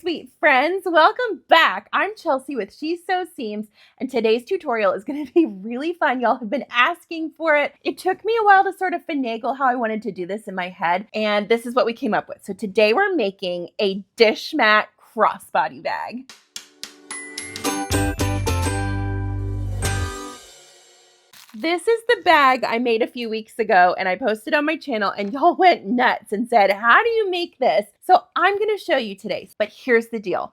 sweet friends, welcome back. I'm Chelsea with She Sews Seams, and today's tutorial is going to be really fun. Y'all have been asking for it. It took me a while to sort of finagle how I wanted to do this in my head, and this is what we came up with. So today we're making a dish mat crossbody bag. This is the bag I made a few weeks ago and I posted on my channel and y'all went nuts and said, how do you make this? So I'm going to show you today, but here's the deal.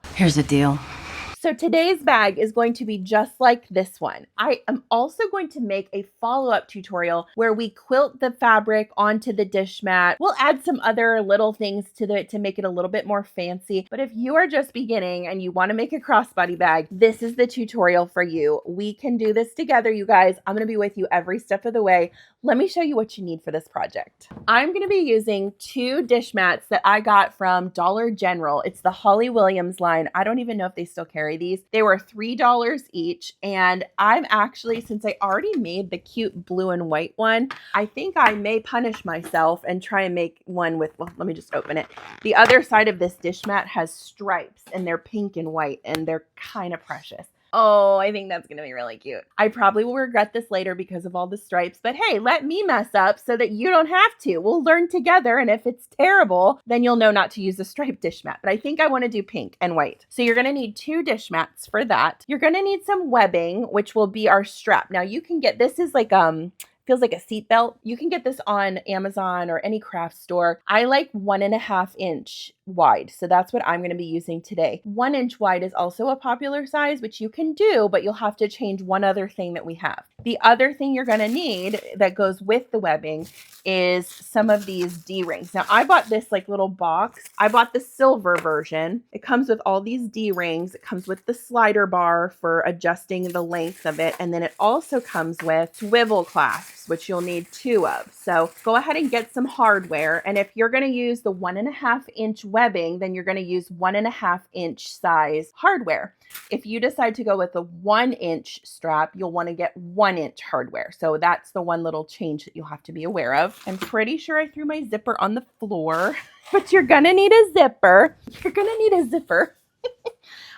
So today's bag is going to be just like this one. I am also going to make a follow-up tutorial where we quilt the fabric onto the dish mat. We'll add some other little things to it to make it a little bit more fancy. But if you are just beginning and you want to make a crossbody bag, this is the tutorial for you. We can do this together, you guys. I'm going to be with you every step of the way. Let me show you what you need for this project. I'm going to be using 2 dish mats that I got from Dollar General. It's the Holly Williams line. I don't even know if they still carry these. They were $3 each. And I'm actually, since I already made the cute blue and white one, I think I may punish myself and try and make one with, well, let me just open it. The other side of this dish mat has stripes and they're pink and white and they're kind of precious. Oh, I think that's going to be really cute. I probably will regret this later because of all the stripes, but hey, let me mess up so that you don't have to. We'll learn together, and if it's terrible, then you'll know not to use a striped dish mat. But I think I want to do pink and white. So you're going to need 2 dish mats for that. You're going to need some webbing, which will be our strap. Now you can get, this is like, feels like a seat belt. You can get this on Amazon or any craft store. I like 1.5 inch wide. So that's what I'm going to be using today. 1 inch wide is also a popular size, which you can do, but you'll have to change one other thing that we have. The other thing you're going to need that goes with the webbing is some of these D-rings. Now I bought this like little box. I bought the silver version. It comes with all these D-rings. It comes with the slider bar for adjusting the length of it. And then it also comes with swivel clasps, which you'll need 2 of. So go ahead and get some hardware. And if you're going to use the 1.5 inch webbing, then you're going to use 1.5 inch size hardware. If you decide to go with the 1 inch strap, you'll want to get 1 inch hardware. So that's the one little change that you'll have to be aware of. I'm pretty sure I threw my zipper on the floor, but you're going to need a zipper. You're going to need a zipper.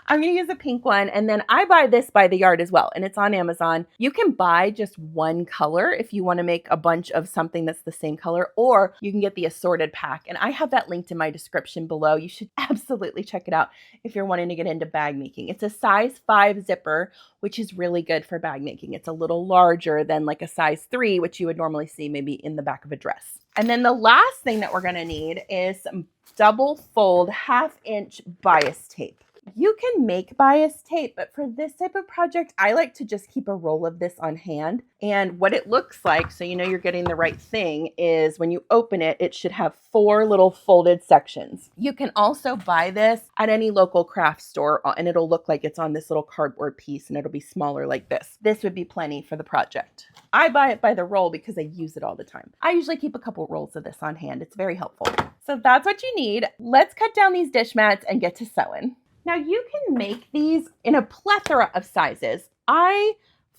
I'm going to use a pink one. And then I buy this by the yard as well. And it's on Amazon. You can buy just one color if you want to make a bunch of something that's the same color, or you can get the assorted pack. And I have that linked in my description below. You should absolutely check it out if you're wanting to get into bag making. It's a size 5 zipper, which is really good for bag making. It's a little larger than like a size 3, which you would normally see maybe in the back of a dress. And then the last thing that we're going to need is some double fold 1/2 inch bias tape. You can make bias tape, but for this type of project, I like to just keep a roll of this on hand. And what it looks like, so you know you're getting the right thing, is when you open it, it should have 4 little folded sections. You can also buy this at any local craft store, and it'll look like it's on this little cardboard piece, and it'll be smaller like this. This would be plenty for the project. I buy it by the roll because I use it all the time. I usually keep a couple rolls of this on hand. It's very helpful. So that's what you need. Let's cut down these dish mats and get to sewing. Now you can make these in a plethora of sizes. I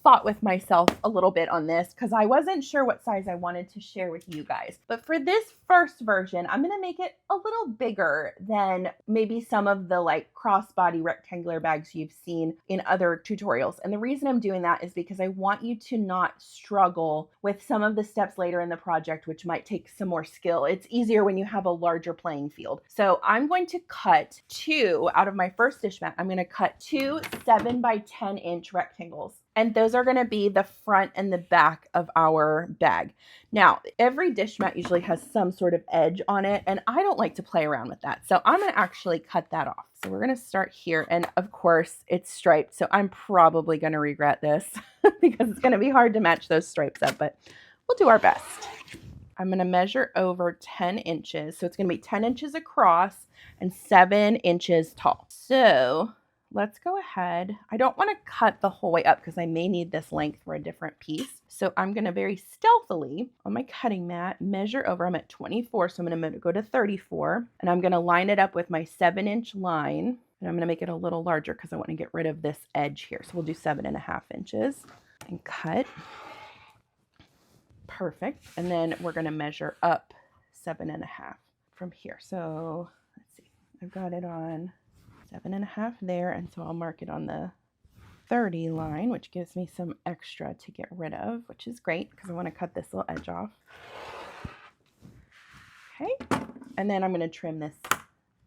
fought with myself a little bit on this because I wasn't sure what size I wanted to share with you guys. But for this first version, I'm going to make it a little bigger than maybe some of the like crossbody rectangular bags you've seen in other tutorials. And the reason I'm doing that is because I want you to not struggle with some of the steps later in the project, which might take some more skill. It's easier when you have a larger playing field. So I'm going to cut 2 out of my first dish mat. I'm going to cut 2 7 by 10 inch rectangles. And those are going to be the front and the back of our bag. Now, every dish mat usually has some sort of edge on it, and I don't like to play around with that. So I'm going to actually cut that off. So we're going to start here. And of course, it's striped. So I'm probably going to regret this because it's going to be hard to match those stripes up, but we'll do our best. I'm going to measure over 10 inches. So it's going to be 10 inches across and 7 inches tall. So let's go ahead. I don't want to cut the whole way up because I may need this length for a different piece. So I'm going to very stealthily on my cutting mat measure over. I'm at 24, so I'm going to go to 34, and I'm going to line it up with my 7 inch line. And I'm going to make it a little larger because I want to get rid of this edge here. So we'll do 7.5 inches and cut. Perfect. And then we're going to measure up 7.5 from here. So let's see. I've got it on 7.5 there, and so I'll mark it on the 30 line, which gives me some extra to get rid of, which is great because I want to cut this little edge off. Okay, and then I'm going to trim this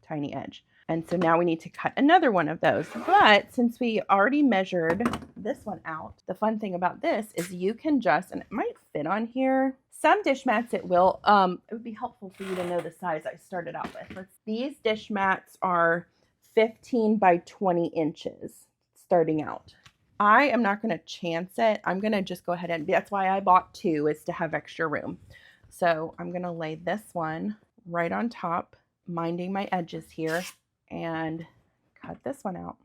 tiny edge. And so now we need to cut another one of those. But since we already measured this one out, the fun thing about this is you can just, and it might fit on here. Some dish mats it will. It would be helpful for you to know the size I started out with. These dish mats are 15 by 20 inches starting out. I am not going to chance it. I'm going to just go ahead and, that's why I bought two, is to have extra room. So I'm going to lay this one right on top, minding my edges here, and cut this one out.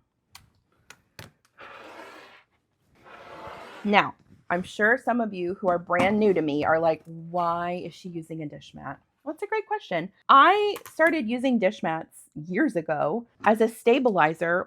Now, I'm sure some of you who are brand new to me are like, why is she using a dish mat? Well, it's a great question. I started using dish mats years ago as a stabilizer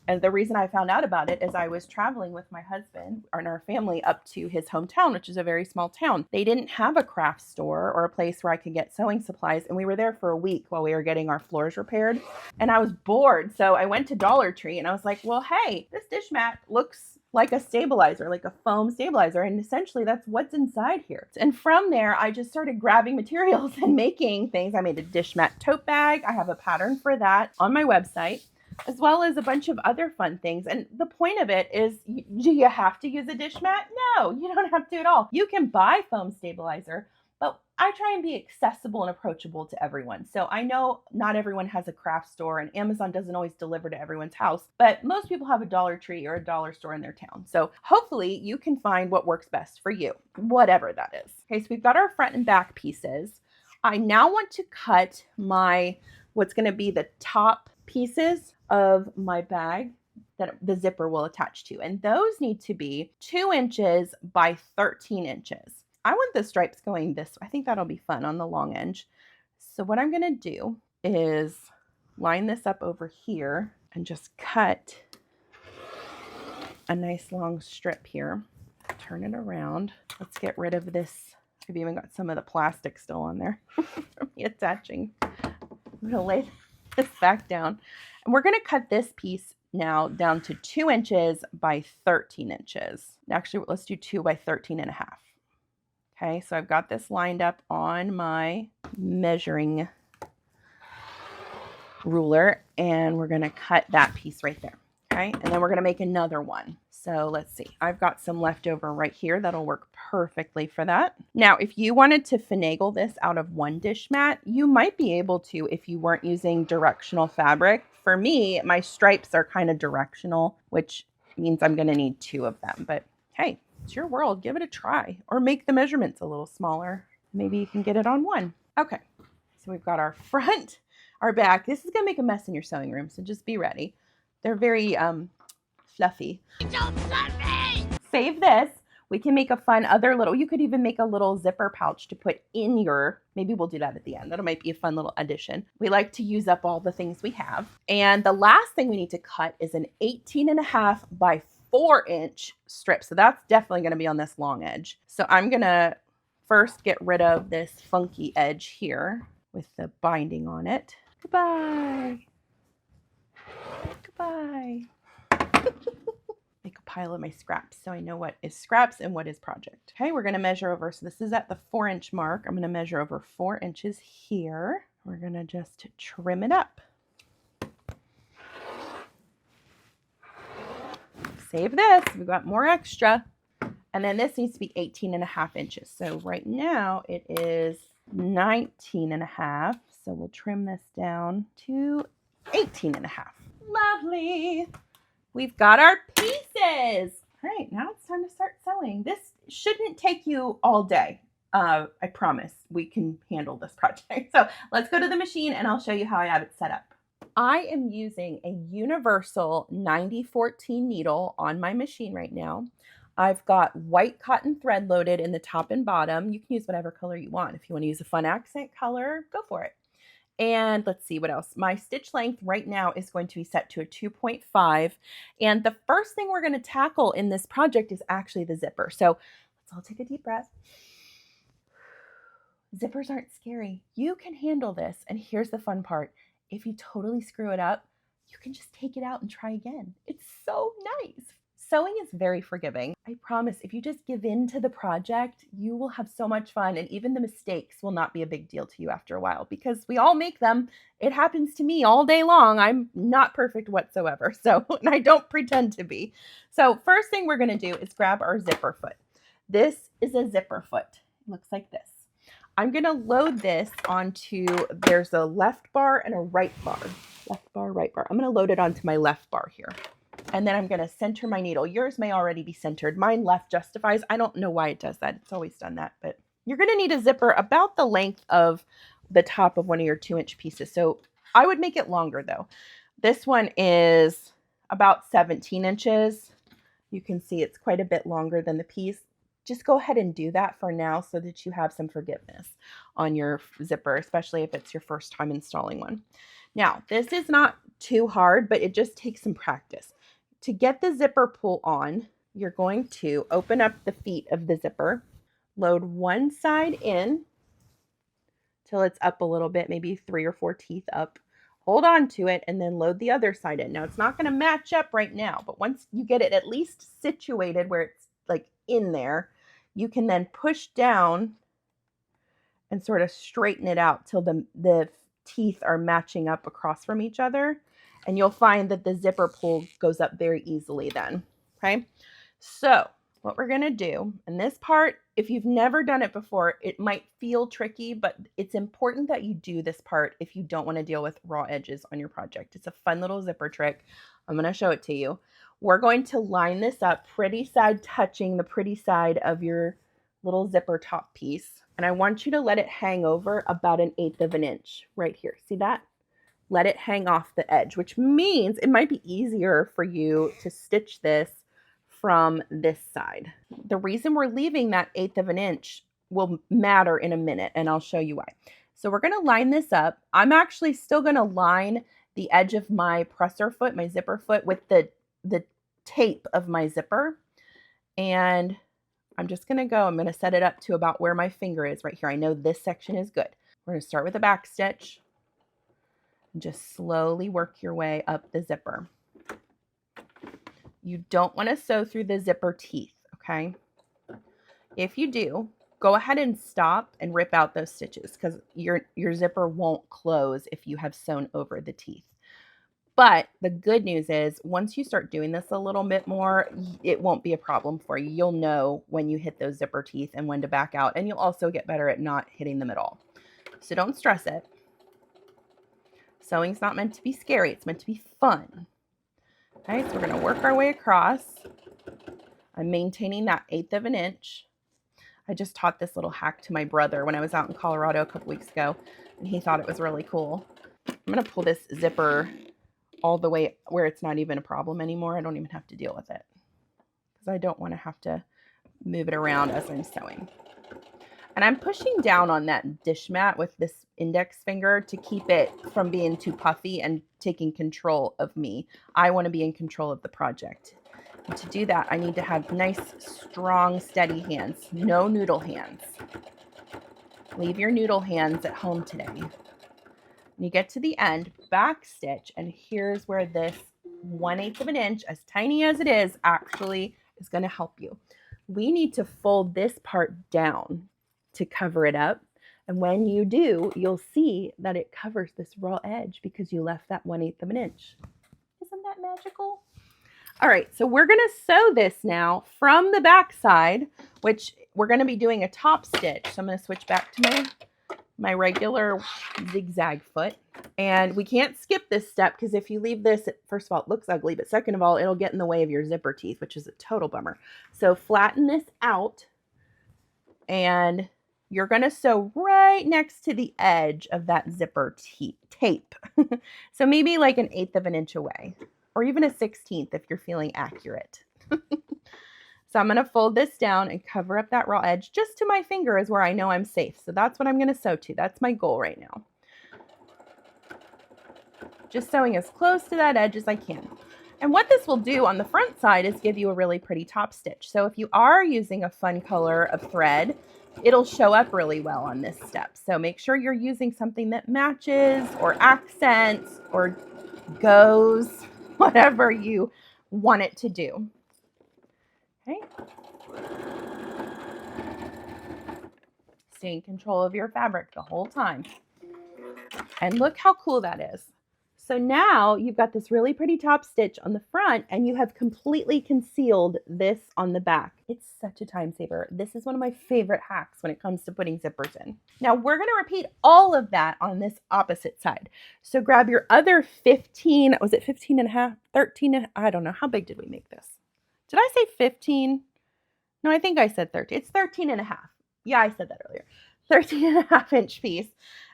and the reason I found out about it is I was traveling with my husband and our family up to his hometown, which is a very small town. They didn't have a craft store or a place where I could get sewing supplies. And we were there for a week while we were getting our floors repaired. And I was bored. So I went to Dollar Tree and I was like, well, hey, this dish mat looks like a stabilizer, like a foam stabilizer. And essentially that's what's inside here. And from there, I just started grabbing materials and making things. I made a dish mat tote bag. I have a pattern for that on my website, as well as a bunch of other fun things. And the point of it is, do you have to use a dish mat? No, you don't have to at all. You can buy foam stabilizer, but I try and be accessible and approachable to everyone. So I know not everyone has a craft store and Amazon doesn't always deliver to everyone's house, but most people have a Dollar Tree or a dollar store in their town. So hopefully you can find what works best for you, whatever that is. Okay, so we've got our front and back pieces. I now want to cut what's going to be the top pieces of my bag that the zipper will attach to. And those need to be 2 inches by 13 inches. I want the stripes going this way. I think that'll be fun on the long edge. So what I'm going to do is line this up over here and just cut a nice long strip here. Turn it around. Let's get rid of this. I've even got some of the plastic still on there from me attaching. I'm going to lay this back down. And we're going to cut this piece now down to 2 inches by 13 inches. Actually, let's do 2 by 13.5. Okay, so I've got this lined up on my measuring ruler, and we're going to cut that piece right there. Okay, and then we're going to make another one. So let's see. I've got some left over right here that'll work perfectly for that. Now, if you wanted to finagle this out of one dish mat, you might be able to if you weren't using directional fabric. For me, my stripes are kind of directional, which means I'm going to need 2 of them. But hey, it's your world. Give it a try. Or make the measurements a little smaller. Maybe you can get it on one. Okay, so we've got our front, our back. This is going to make a mess in your sewing room, so just be ready. They're very fluffy. Don't fluffy! Save this. We can make a fun you could even make a little zipper pouch to put in maybe we'll do that at the end. That might be a fun little addition. We like to use up all the things we have. And the last thing we need to cut is an 18.5 by 4 inch strip. So that's definitely going to be on this long edge. So I'm going to first get rid of this funky edge here with the binding on it. Goodbye. Goodbye. Make a pile of my scraps so I know what is scraps and what is project. Okay, we're going to measure over. So this is at the 4 inch mark. I'm going to measure over 4 inches here. We're going to just trim it up. Save this. We've got more extra. And then this needs to be 18.5 inches. So right now it is 19.5. So we'll trim this down to 18.5. Lovely. We've got our pieces. All right, now it's time to start sewing. This shouldn't take you all day. I promise we can handle this project. So let's go to the machine and I'll show you how I have it set up. I am using a universal 9014 needle on my machine right now. I've got white cotton thread loaded in the top and bottom. You can use whatever color you want. If you want to use a fun accent color, go for it. And let's see what else. My stitch length right now is going to be set to a 2.5. And the first thing we're going to tackle in this project is actually the zipper. So let's all take a deep breath. Zippers aren't scary. You can handle this. And here's the fun part. If you totally screw it up, you can just take it out and try again. It's so nice. Sewing is very forgiving. I promise, if you just give in to the project, you will have so much fun, and even the mistakes will not be a big deal to you after a while, because we all make them. It happens to me all day long. I'm not perfect whatsoever, so, and I don't pretend to be. So first thing we're gonna do is grab our zipper foot. This is a zipper foot. It looks like this. I'm gonna load this onto, there's a left bar and a right bar. Left bar, right bar. I'm gonna load it onto my left bar here. And then I'm going to center my needle. Yours may already be centered. Mine left justifies. I don't know why it does that. It's always done that. But you're going to need a zipper about the length of the top of one of your 2-inch pieces. So I would make it longer though. This one is about 17 inches. You can see it's quite a bit longer than the piece. Just go ahead and do that for now so that you have some forgiveness on your zipper, especially if it's your first time installing one. Now, this is not too hard, but it just takes some practice. To get the zipper pull on, you're going to open up the feet of the zipper, load one side in till it's up a little bit, maybe 3 or 4 teeth up. Hold on to it and then load the other side in. Now, it's not going to match up right now, but once you get it at least situated where it's like in there, you can then push down and sort of straighten it out till the teeth are matching up across from each other. And you'll find that the zipper pull goes up very easily then, okay? So what we're gonna do, and this part, if you've never done it before, it might feel tricky, but it's important that you do this part if you don't wanna deal with raw edges on your project. It's a fun little zipper trick. I'm gonna show it to you. We're going to line this up, pretty side touching the pretty side of your little zipper top piece. And I want you to let it hang over about 1/8 of an inch right here. See that? Let it hang off the edge, which means it might be easier for you to stitch this from this side. The reason we're leaving that 1/8 of an inch will matter in a minute, and I'll show you why. So we're gonna line this up. I'm actually still gonna line the edge of my presser foot, my zipper foot, with the tape of my zipper. And I'm just gonna go, I'm gonna set it up to about where my finger is right here. I know this section is good. We're gonna start with a back stitch. Just slowly work your way up the zipper. You don't want to sew through the zipper teeth, okay? If you do, go ahead and stop and rip out those stitches because your zipper won't close if you have sewn over the teeth. But the good news is once you start doing this a little bit more, it won't be a problem for you. You'll know when you hit those zipper teeth and when to back out, and you'll also get better at not hitting them at all. So don't stress it. Sewing's not meant to be scary. It's meant to be fun. Okay, so we're going to work our way across. I'm maintaining that 1/8 of an inch. I just taught this little hack to my brother when I was out in Colorado a couple weeks ago, and he thought it was really cool. I'm going to pull this zipper all the way where it's not even a problem anymore. I don't even have to deal with it because I don't want to have to move it around as I'm sewing. And I'm pushing down on that dish mat with this index finger to keep it from being too puffy and taking control of me. I want to be in control of the project. And to do that, I need to have nice, strong, steady hands. No noodle hands. Leave your noodle hands at home today. When you get to the end, back stitch, and here's where this 1/8 of an inch, as tiny as it is, actually is going to help you. We need to fold this part down to cover it up. And when you do, you'll see that it covers this raw edge because you left that 1/8 of an inch. Isn't that magical? All right, so we're gonna sew this now from the back side, which we're gonna be doing a top stitch. So I'm gonna switch back to my regular zigzag foot. And we can't skip this step because if you leave this, first of all, it looks ugly, but second of all, it'll get in the way of your zipper teeth, which is a total bummer. So flatten this out and you're going to sew right next to the edge of that zipper tape. So maybe like 1/8 of an inch away, or even a 1/16 if you're feeling accurate. So I'm going to fold this down and cover up that raw edge just to my finger is where I know I'm safe. So that's what I'm going to sew to. That's my goal right now. Just sewing as close to that edge as I can. And what this will do on the front side is give you a really pretty top stitch. So if you are using a fun color of thread, it'll show up really well on this step. So make sure you're using something that matches or accents or goes, whatever you want it to do. Okay. Stay in control of your fabric the whole time. And look how cool that is. So now you've got this really pretty top stitch on the front and you have completely concealed this on the back. It's such a time saver. This is one of my favorite hacks when it comes to putting zippers in. Now we're going to repeat all of that on this opposite side. So grab your other 15, was it 15 and a half, 13, and I don't know. How big did we make this? Did I say 15? No, I think I said 13. It's 13 and a half. Yeah, I said that earlier. 13 and a half inch piece.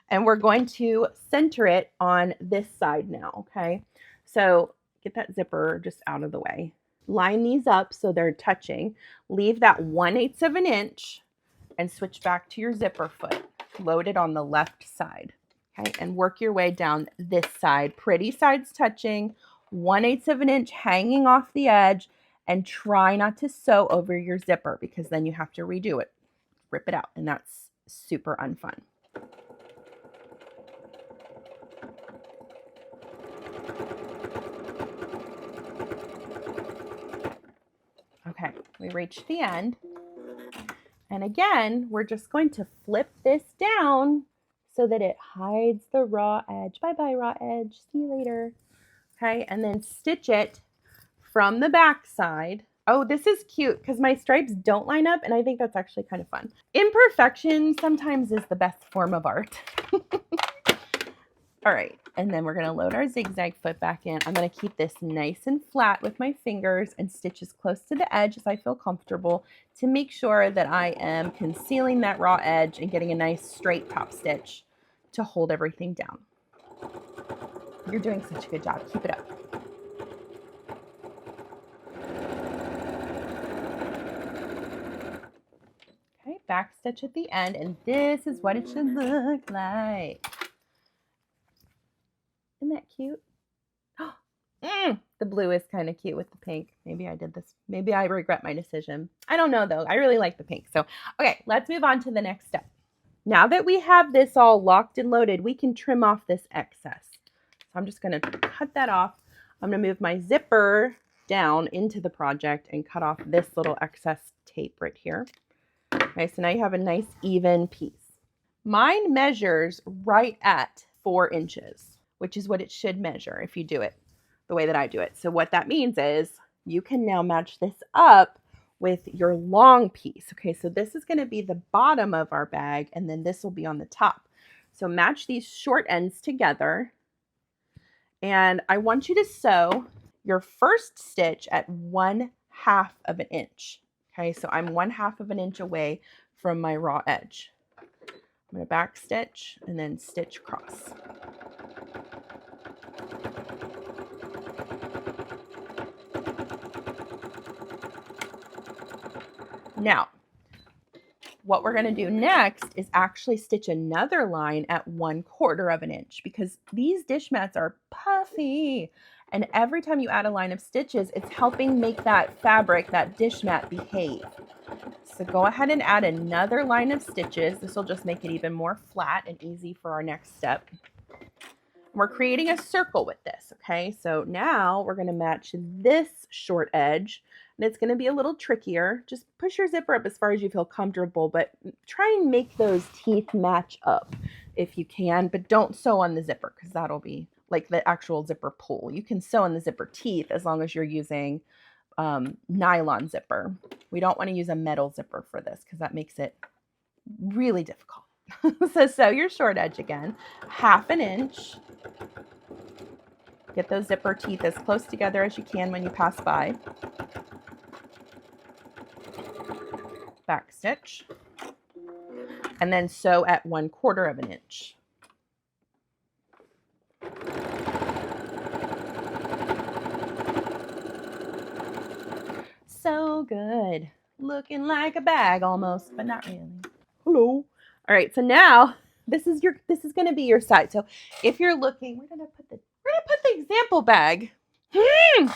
And we're going to center it on this side now, okay? So get that zipper just out of the way. Line these up so they're touching. Leave that 1/8 of an inch and switch back to your zipper foot. Load it on the left side, okay? And work your way down this side. Pretty sides touching, 1/8 of an inch hanging off the edge, and try not to sew over your zipper because then you have to redo it. Rip it out, and that's super unfun. Okay, we reached the end. And again, we're just going to flip this down so that it hides the raw edge. Bye-bye, raw edge. See you later. Okay, and then stitch it from the back side. Oh, this is cute because my stripes don't line up, and I think that's actually kind of fun. Imperfection sometimes is the best form of art. All right, and then we're going to load our zigzag foot back in. I'm going to keep this nice and flat with my fingers and stitch as close to the edge as I feel comfortable to make sure that I am concealing that raw edge and getting a nice straight top stitch to hold everything down. You're doing such a good job. Keep it up. Okay, back stitch at the end, and this is what it should look like. Isn't that cute? The blue is kind of cute with the pink. Maybe I did this. Maybe I regret my decision. I don't know though. I really like the pink. So, okay, let's move on to the next step. Now that we have this all locked and loaded, we can trim off this excess. So I'm just going to cut that off. I'm going to move my zipper down into the project and cut off this little excess tape right here. Okay, so now you have a nice even piece. Mine measures right at 4 inches, which is what it should measure if you do it the way that I do it. So what that means is you can now match this up with your long piece. Okay, so this is going to be the bottom of our bag, and then this will be on the top. So match these short ends together, and I want you to sew your first stitch at 1/2 of an inch. Okay, so I'm 1/2 of an inch away from my raw edge. I'm going to back stitch and then stitch across. Now, what we're going to do next is actually stitch another line at 1/4 of an inch because these dish mats are puffy. And every time you add a line of stitches, it's helping make that fabric, that dish mat, behave. So go ahead and add another line of stitches. This will just make it even more flat and easy for our next step. We're creating a circle with this, okay? So now we're going to match this short edge, and it's going to be a little trickier. Just push your zipper up as far as you feel comfortable, but try and make those teeth match up if you can, but don't sew on the zipper because that'll be like the actual zipper pull. You can sew on the zipper teeth as long as you're using nylon zipper. We don't want to use a metal zipper for this because that makes it really difficult. So sew your short edge again, 1/2 an inch. Get those zipper teeth as close together as you can when you pass by. Back stitch. And then sew at 1/4 of an inch. So good. Looking like a bag almost, but not really. Hello. All right, so now this is going to be your side. So if you're looking, where did I put the example bag? I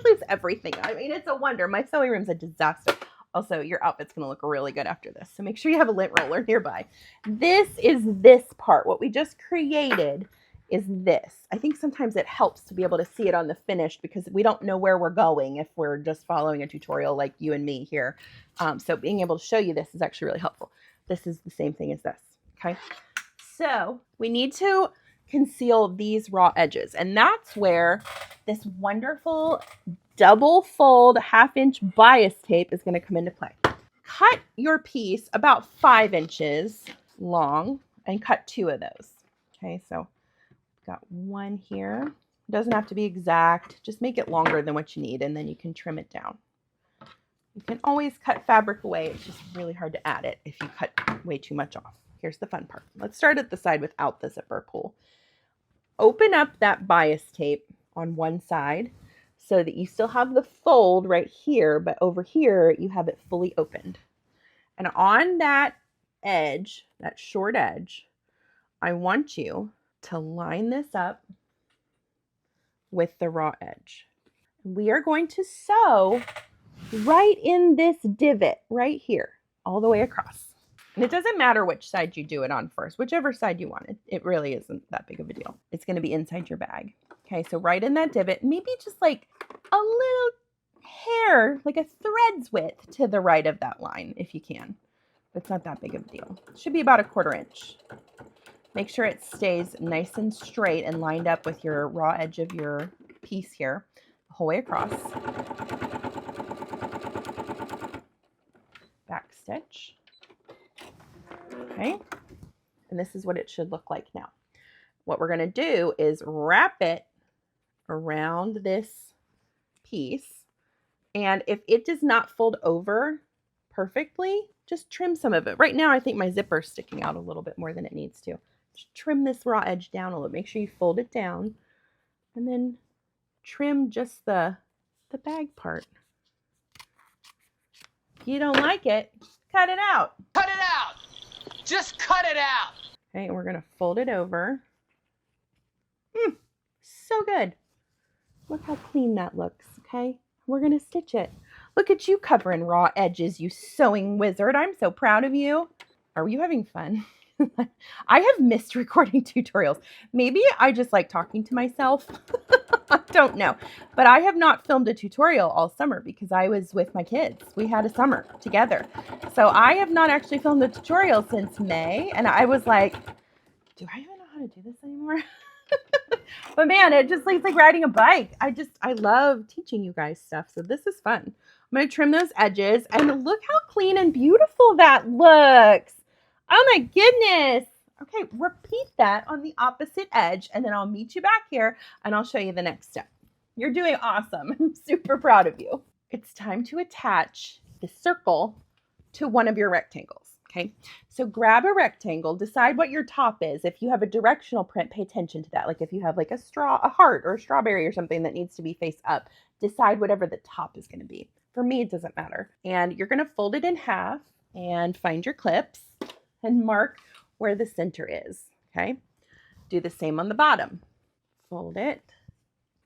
lose everything. I mean, it's a wonder. My sewing room's a disaster. Also, your outfit's going to look really good after this. So make sure you have a lint roller nearby. This is this part. What we just created is this. I think sometimes it helps to be able to see it on the finished because we don't know where we're going if we're just following a tutorial like you and me here. So being able to show you this is actually really helpful. This is the same thing as this, okay? So we need to conceal these raw edges, and that's where this wonderful double fold 1/2 inch bias tape is going to come into play. Cut your piece about 5 inches long and cut 2 of those. Okay, so got one here. It doesn't have to be exact. Just make it longer than what you need, and then you can trim it down. You can always cut fabric away. It's just really hard to add it if you cut way too much off. Here's the fun part. Let's start at the side without the zipper pull. Open up that bias tape on one side so that you still have the fold right here, but over here you have it fully opened. And on that edge, that short edge, I want you to line this up with the raw edge. We are going to sew right in this divot right here, all the way across. And it doesn't matter which side you do it on first, whichever side you want. It really isn't that big of a deal. It's going to be inside your bag. Okay, so right in that divot, maybe just like a little hair, like a thread's width to the right of that line if you can. It's not that big of a deal. It should be about 1/4 inch. Make sure it stays nice and straight and lined up with your raw edge of your piece here, the whole way across. Back stitch. Okay, and this is what it should look like now. What we're going to do is wrap it around this piece, and if it does not fold over perfectly, just trim some of it. Right now I think my zipper is sticking out a little bit more than it needs to. Just trim this raw edge down a little. Make sure you fold it down and then trim just the bag part. If you don't like it, cut it out. Cut it out! Just cut it out! Okay, and we're going to fold it over. So good. Look how clean that looks, okay? We're going to stitch it. Look at you covering raw edges, you sewing wizard. I'm so proud of you. Are you having fun? I have missed recording tutorials. Maybe I just like talking to myself. I don't know. But I have not filmed a tutorial all summer because I was with my kids. We had a summer together. So I have not actually filmed a tutorial since May. And I was like, do I even know how to do this anymore? But man, it just like riding a bike. I love teaching you guys stuff. So this is fun. I'm going to trim those edges and look how clean and beautiful that looks. Oh my goodness. Okay, repeat that on the opposite edge and then I'll meet you back here and I'll show you the next step. You're doing awesome. I'm super proud of you. It's time to attach the circle to one of your rectangles. Okay, so grab a rectangle, decide what your top is. If you have a directional print, pay attention to that. Like if you have like a heart or a strawberry or something that needs to be face up, decide whatever the top is going to be. For me, it doesn't matter. And you're going to fold it in half and find your clips and mark where the center is. Okay, do the same on the bottom. Fold it,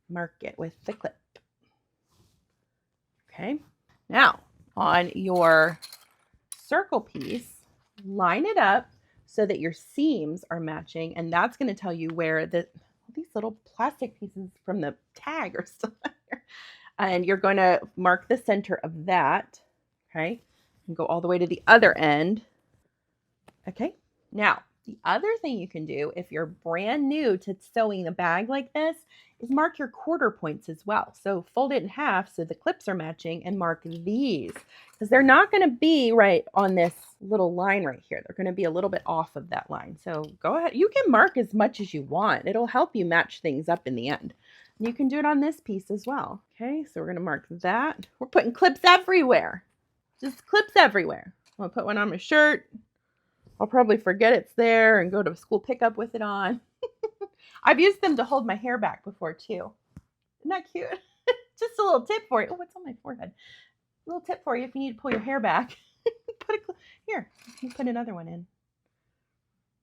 mark it with the clip. Okay, now on your circle piece, line it up so that your seams are matching, and that's going to tell you where these little plastic pieces from the tag are still there. And you're going to mark the center of that, okay, and go all the way to the other end. Okay, now the other thing you can do if you're brand new to sewing a bag like this is mark your quarter points as well. So fold it in half so the clips are matching and mark these because they're not going to be right on this little line right here. They're going to be a little bit off of that line. So go ahead. You can mark as much as you want. It'll help you match things up in the end. And you can do it on this piece as well. Okay, so we're going to mark that. We're putting clips everywhere. Just clips everywhere. I'm going to put one on my shirt. I'll probably forget it's there and go to school pickup with it on. I've used them to hold my hair back before too. Isn't that cute? Just a little tip for you. Oh, what's on my forehead? A little tip for you if you need to pull your hair back. Here, let me put another one in.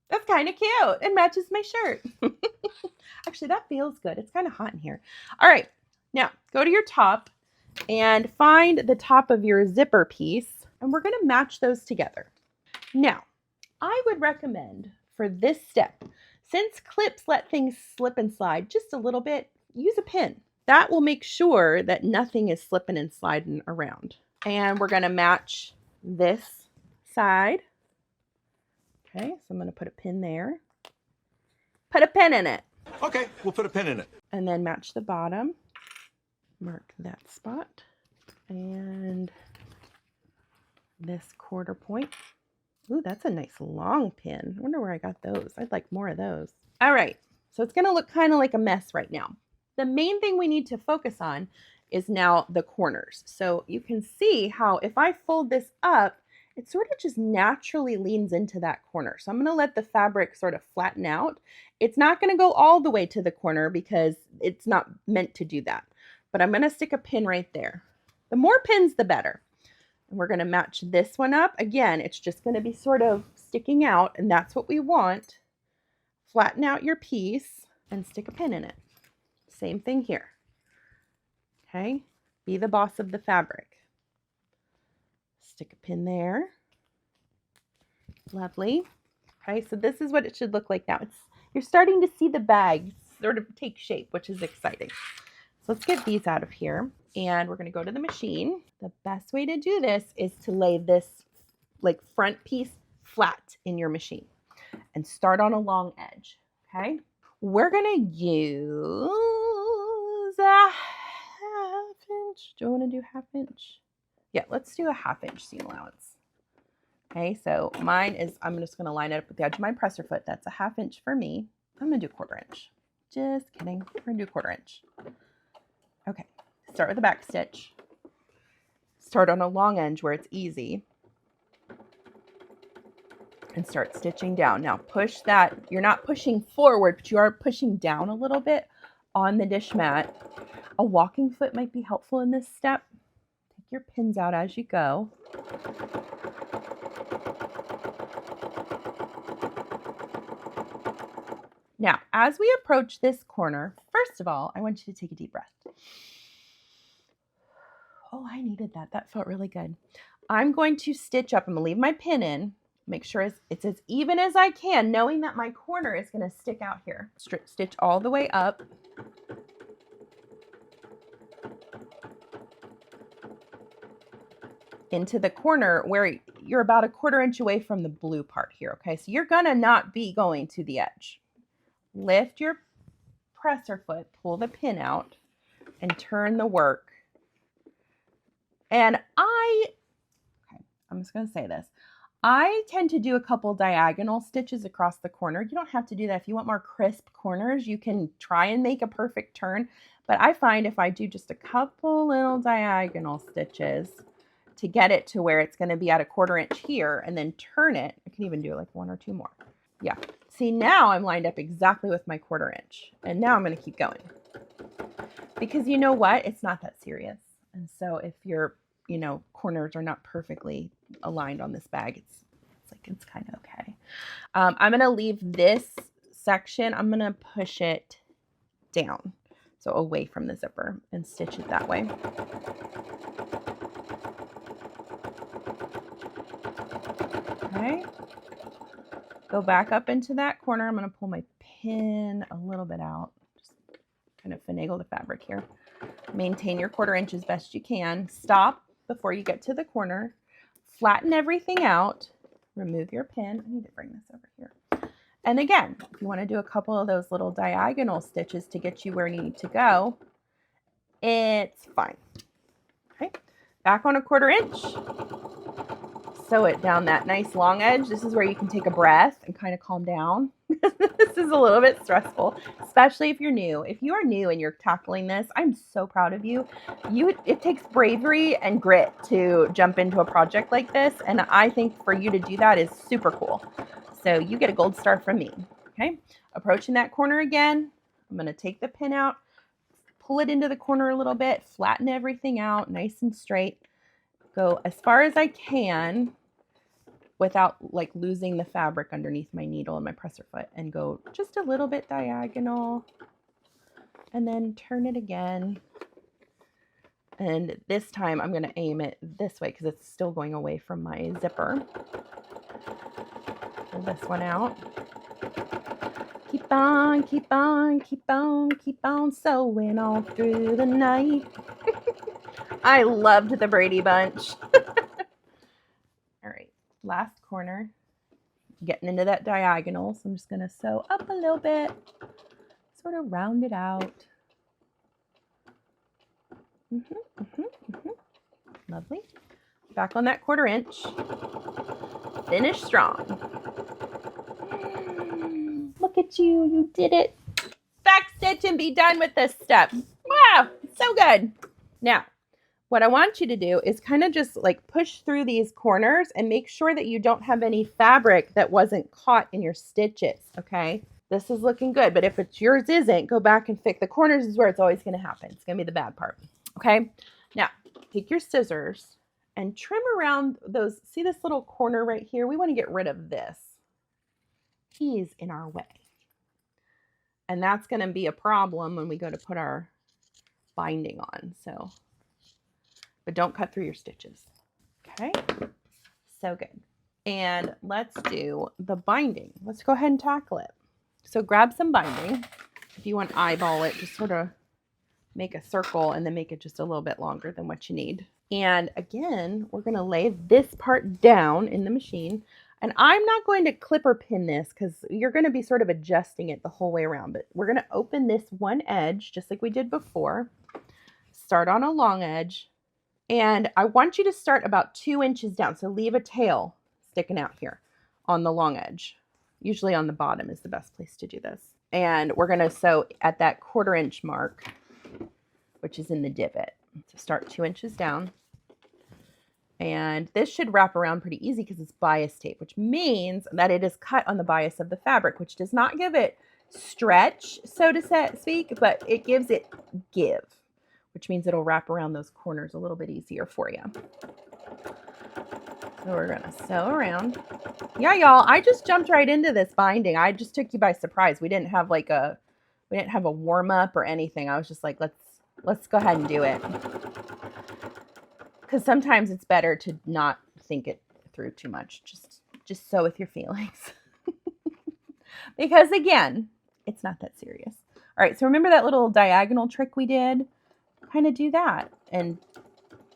That's kind of cute. It matches my shirt. Actually, that feels good. It's kind of hot in here. All right, now go to your top and find the top of your zipper piece, and we're going to match those together. Now, I would recommend for this step, Since clips let things slip and slide just a little bit, use a pin. That will make sure that nothing is slipping and sliding around. And we're going to match this side. Okay, so I'm going to put a pin there. Put a pin in it. Okay, we'll put a pin in it. And then match the bottom. Mark that spot. And this quarter point. Ooh, that's a nice long pin. I wonder where I got those. I'd like more of those. All right, so it's going to look kind of like a mess right now. The main thing we need to focus on is now the corners. So you can see how if I fold this up, it sort of just naturally leans into that corner. So I'm going to let the fabric sort of flatten out. It's not going to go all the way to the corner because it's not meant to do that. But I'm going to stick a pin right there. The more pins, the better. And we're going to match this one up. Again, it's just going to be sort of sticking out, and that's what we want. Flatten out your piece and stick a pin in it. Same thing here. Okay, be the boss of the fabric. Stick a pin there. Lovely. Okay, so this is what it should look like now. You're starting to see the bag sort of take shape, which is exciting. So let's get these out of here, and we're going to go to the machine. The best way to do this is to lay this like front piece flat in your machine and start on a long edge. Okay, we're going to use a 1/2 inch. Do you want to do 1/2 inch? Yeah, let's do a 1/2 inch seam allowance. Okay, so mine is, I'm just going to line it up with the edge of my presser foot. That's a 1/2 inch for me. I'm going to do 1/4 inch. Just kidding. We're going to do 1/4 inch. Okay, start with the back stitch. Start on a long edge where it's easy. And start stitching down. Now push that. You're not pushing forward, but you are pushing down a little bit on the dish mat. A walking foot might be helpful in this step. Take your pins out as you go. Now, as we approach this corner, first of all, I want you to take a deep breath. Oh, I needed that. That felt really good. I'm going to stitch up. I'm going to leave my pin in. Make sure it's as even as I can, knowing that my corner is going to stick out here. Stitch all the way up. Into the corner where you're about a 1/4 inch away from the blue part here. Okay, so you're going to not be going to the edge. Lift your presser foot, pull the pin out, and turn the work. And I'm just going to say this. I tend to do a couple diagonal stitches across the corner. You don't have to do that. If you want more crisp corners, you can try and make a perfect turn. But I find if I do just a couple little diagonal stitches to get it to where it's going to be at a 1/4 inch here and then turn it, I can even do like 1 or 2 more. Yeah. See, now I'm lined up exactly with my 1/4 inch. And now I'm going to keep going. Because you know what? It's not that serious. And so if your, corners are not perfectly aligned on this bag, it's kind of okay. I'm going to leave this section. I'm going to push it down. So away from the zipper and stitch it that way. Okay. Go back up into that corner. I'm going to pull my pin a little bit out. Just kind of finagle the fabric here. Maintain your 1/4 inch as best you can. Stop before you get to the corner. Flatten everything out. Remove your pin. I need to bring this over here. And again, if you want to do a couple of those little diagonal stitches to get you where you need to go, it's fine. Okay, back on a 1/4 inch. Sew it down that nice long edge. This is where you can take a breath and kind of calm down. This is a little bit stressful, especially if you're new. If you are new and you're tackling this, I'm so proud of you. It takes bravery and grit to jump into a project like this, and I think for you to do that is super cool. So you get a gold star from me. Okay, approaching that corner again. I'm going to take the pin out, pull it into the corner a little bit, flatten everything out nice and straight. Go as far as I can without like losing the fabric underneath my needle and my presser foot, and go just a little bit diagonal and then turn it again. And this time I'm going to aim it this way because it's still going away from my zipper. Pull this one out. Keep Keep on, keep on, keep on, keep on sewing all through the night. I loved the Brady Bunch. All right, last corner. Getting into that diagonal, so I'm just going to sew up a little bit, sort of round it out. Lovely. Back on that 1/4 inch. Finish strong. Look at you, you did it. Backstitch and be done with this step. Wow, so good. Now, what I want you to do is kind of just like push through these corners and make sure that you don't have any fabric that wasn't caught in your stitches, okay? This is looking good, but if it's yours isn't, go back and fix. The corners is where it's always going to happen. It's going to be the bad part, okay? Now, take your scissors and trim around those. See this little corner right here? We want to get rid of this. He's in our way. And that's going to be a problem when we go to put our binding on. So, but don't cut through your stitches. Okay, so good. And let's do the binding. Let's go ahead and tackle it. So grab some binding. If you want to eyeball it, just sort of make a circle and then make it just a little bit longer than what you need. And again, we're going to lay this part down in the machine. And I'm not going to clip or pin this because you're going to be sort of adjusting it the whole way around. But we're going to open this one edge just like we did before. Start on a long edge. And I want you to start about 2 inches down. So leave a tail sticking out here on the long edge. Usually on the bottom is the best place to do this. And we're going to sew at that 1/4 inch mark, which is in the divot. So start 2 inches down. And this should wrap around pretty easy because it's bias tape, which means that it is cut on the bias of the fabric, which does not give it stretch, so to speak, but it gives it give, which means it'll wrap around those corners a little bit easier for you. So we're going to sew around. Yeah, y'all, I just jumped right into this binding. I just took you by surprise. We didn't have a warm up or anything. I was just like, let's go ahead and do it. Because sometimes it's better to not think it through too much. Just sew with your feelings. Because again, it's not that serious. All right, so remember that little diagonal trick we did? Kind of do that and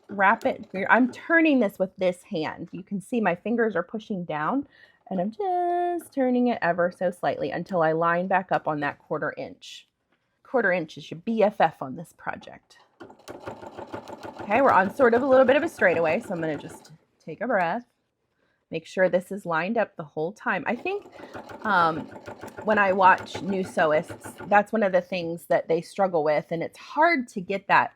wrap it. I'm turning this with this hand. You can see my fingers are pushing down and I'm just turning it ever so slightly until I line back up on that 1/4 inch. 1/4 inch is your BFF on this project. Okay, we're on sort of a little bit of a straightaway, so I'm going to just take a breath. Make sure this is lined up the whole time. I think when I watch new sewists, that's one of the things that they struggle with, and it's hard to get that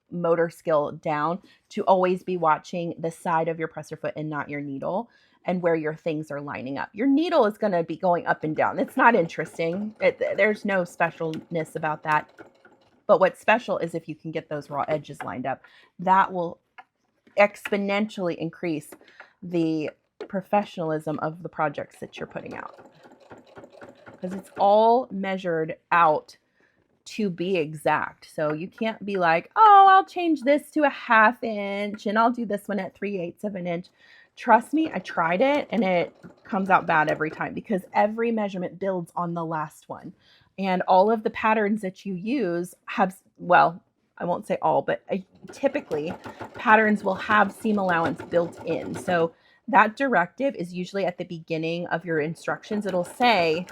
motor skill down to always be watching the side of your presser foot and not your needle and where your things are lining up. Your needle is going to be going up and down. It's not interesting. There's no specialness about that. But what's special is if you can get those raw edges lined up. That will exponentially increase the professionalism of the projects that you're putting out. Because it's all measured out to be exact. So you can't be like, oh, I'll change this to a 1/2 inch and I'll do this one at 3/8 of an inch. Trust me, I tried it and it comes out bad every time because every measurement builds on the last one. And all of the patterns that you use have, well, I won't say all, but typically patterns will have seam allowance built in. So that directive is usually at the beginning of your instructions. It'll say,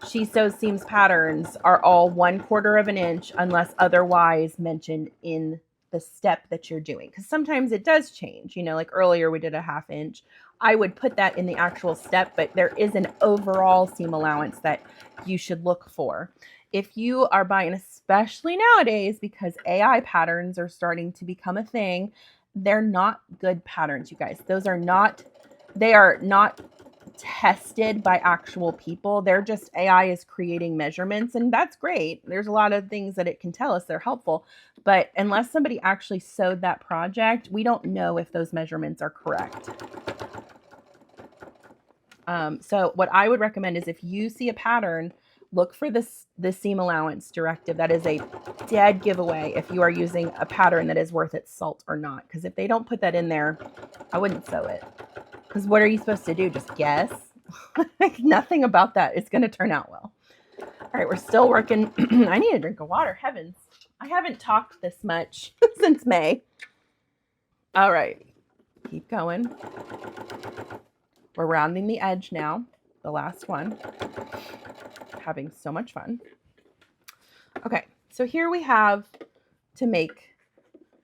she sews seams patterns are all 1/4 of an inch unless otherwise mentioned in the step that you're doing. Because sometimes it does change. You know, like earlier we did a 1/2 inch. I would put that in the actual step, but there is an overall seam allowance that you should look for. If you are buying, especially nowadays, because AI patterns are starting to become a thing, they're not good patterns, you guys. They are not tested by actual people. They're just, AI is creating measurements, and that's great. There's a lot of things that it can tell us. They're helpful. But unless somebody actually sewed that project, we don't know if those measurements are correct. So what I would recommend is if you see a pattern, look for the seam allowance directive. That is a dead giveaway if you are using a pattern that is worth its salt or not. Because if they don't put that in there, I wouldn't sew it. Because what are you supposed to do? Just guess? Like nothing about that is going to turn out well. All right, we're still working. I need a drink of water. Heavens. I haven't talked this much since May. All right, keep going. We're rounding the edge now, the last one. Having so much fun. Okay, so here we have to make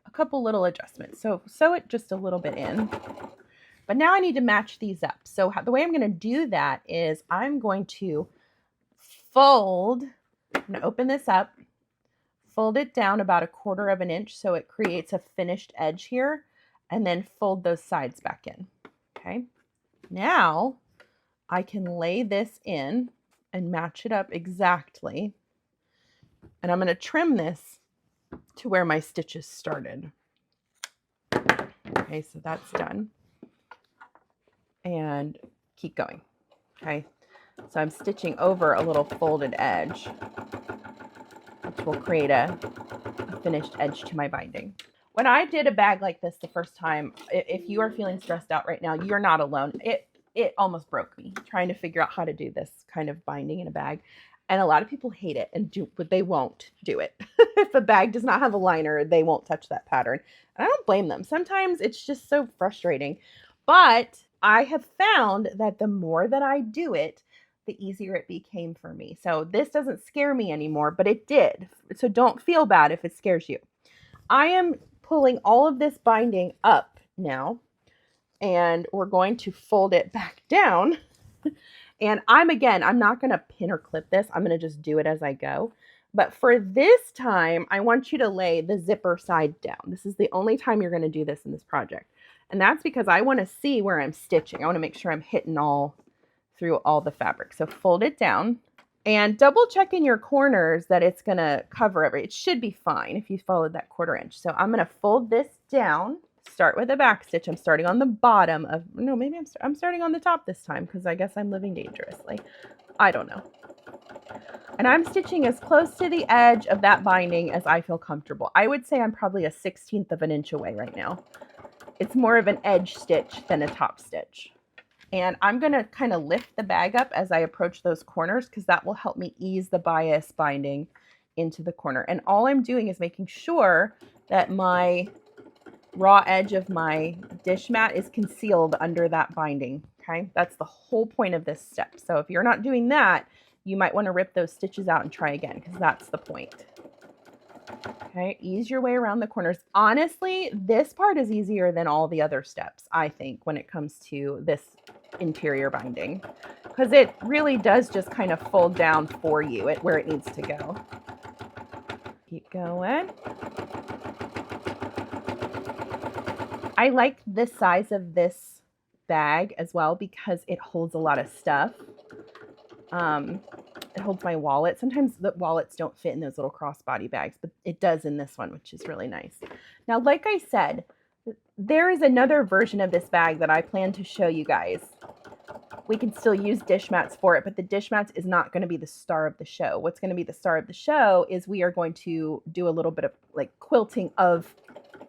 a couple little adjustments. So sew it just a little bit in. But now I need to match these up. So the way I'm going to do that is I'm going to fold. I'm going to open this up, fold it down about 1/4 of an inch so it creates a finished edge here, and then fold those sides back in. Okay. Now I can lay this in and match it up exactly. And I'm going to trim this to where my stitches started. Okay, so that's done. And keep going. Okay, so I'm stitching over a little folded edge, which will create a finished edge to my binding. When I did a bag like this the first time, if you are feeling stressed out right now, you're not alone. It almost broke me trying to figure out how to do this kind of binding in a bag. And a lot of people hate it but they won't do it. If a bag does not have a liner, they won't touch that pattern. And I don't blame them. Sometimes it's just so frustrating. But I have found that the more that I do it, the easier it became for me. So this doesn't scare me anymore, but it did. So don't feel bad if it scares you. I am pulling all of this binding up now, and we're going to fold it back down. And I'm not going to pin or clip this. I'm going to just do it as I go. But for this time, I want you to lay the zipper side down. This is the only time you're going to do this in this project. And that's because I want to see where I'm stitching. I want to make sure I'm hitting all through all the fabric. So fold it down and double check in your corners that it's going to cover it should be fine if you followed that 1/4 inch. So I'm going to fold this down, start with a back stitch. I'm starting on the bottom of, no, maybe I'm starting on the top this time because I guess I'm living dangerously. I don't know. And I'm stitching as close to the edge of that binding as I feel comfortable. I would say I'm probably 1/16 of an inch away right now. It's more of an edge stitch than a top stitch. And I'm going to kind of lift the bag up as I approach those corners because that will help me ease the bias binding into the corner. And all I'm doing is making sure that my raw edge of my dish mat is concealed under that binding. Okay, that's the whole point of this step. So if you're not doing that, you might want to rip those stitches out and try again because that's the point. Okay, ease your way around the corners. Honestly, this part is easier than all the other steps, I think, when it comes to this interior binding, because it really does just kind of fold down for you where it needs to go. Keep going. I like the size of this bag as well because it holds a lot of stuff. It holds my wallet. Sometimes the wallets don't fit in those little crossbody bags, but it does in this one, which is really nice. Now, like I said, there is another version of this bag that I plan to show you guys. We can still use dish mats for it, but the dish mats is not going to be the star of the show. What's going to be the star of the show is we are going to do a little bit of like quilting of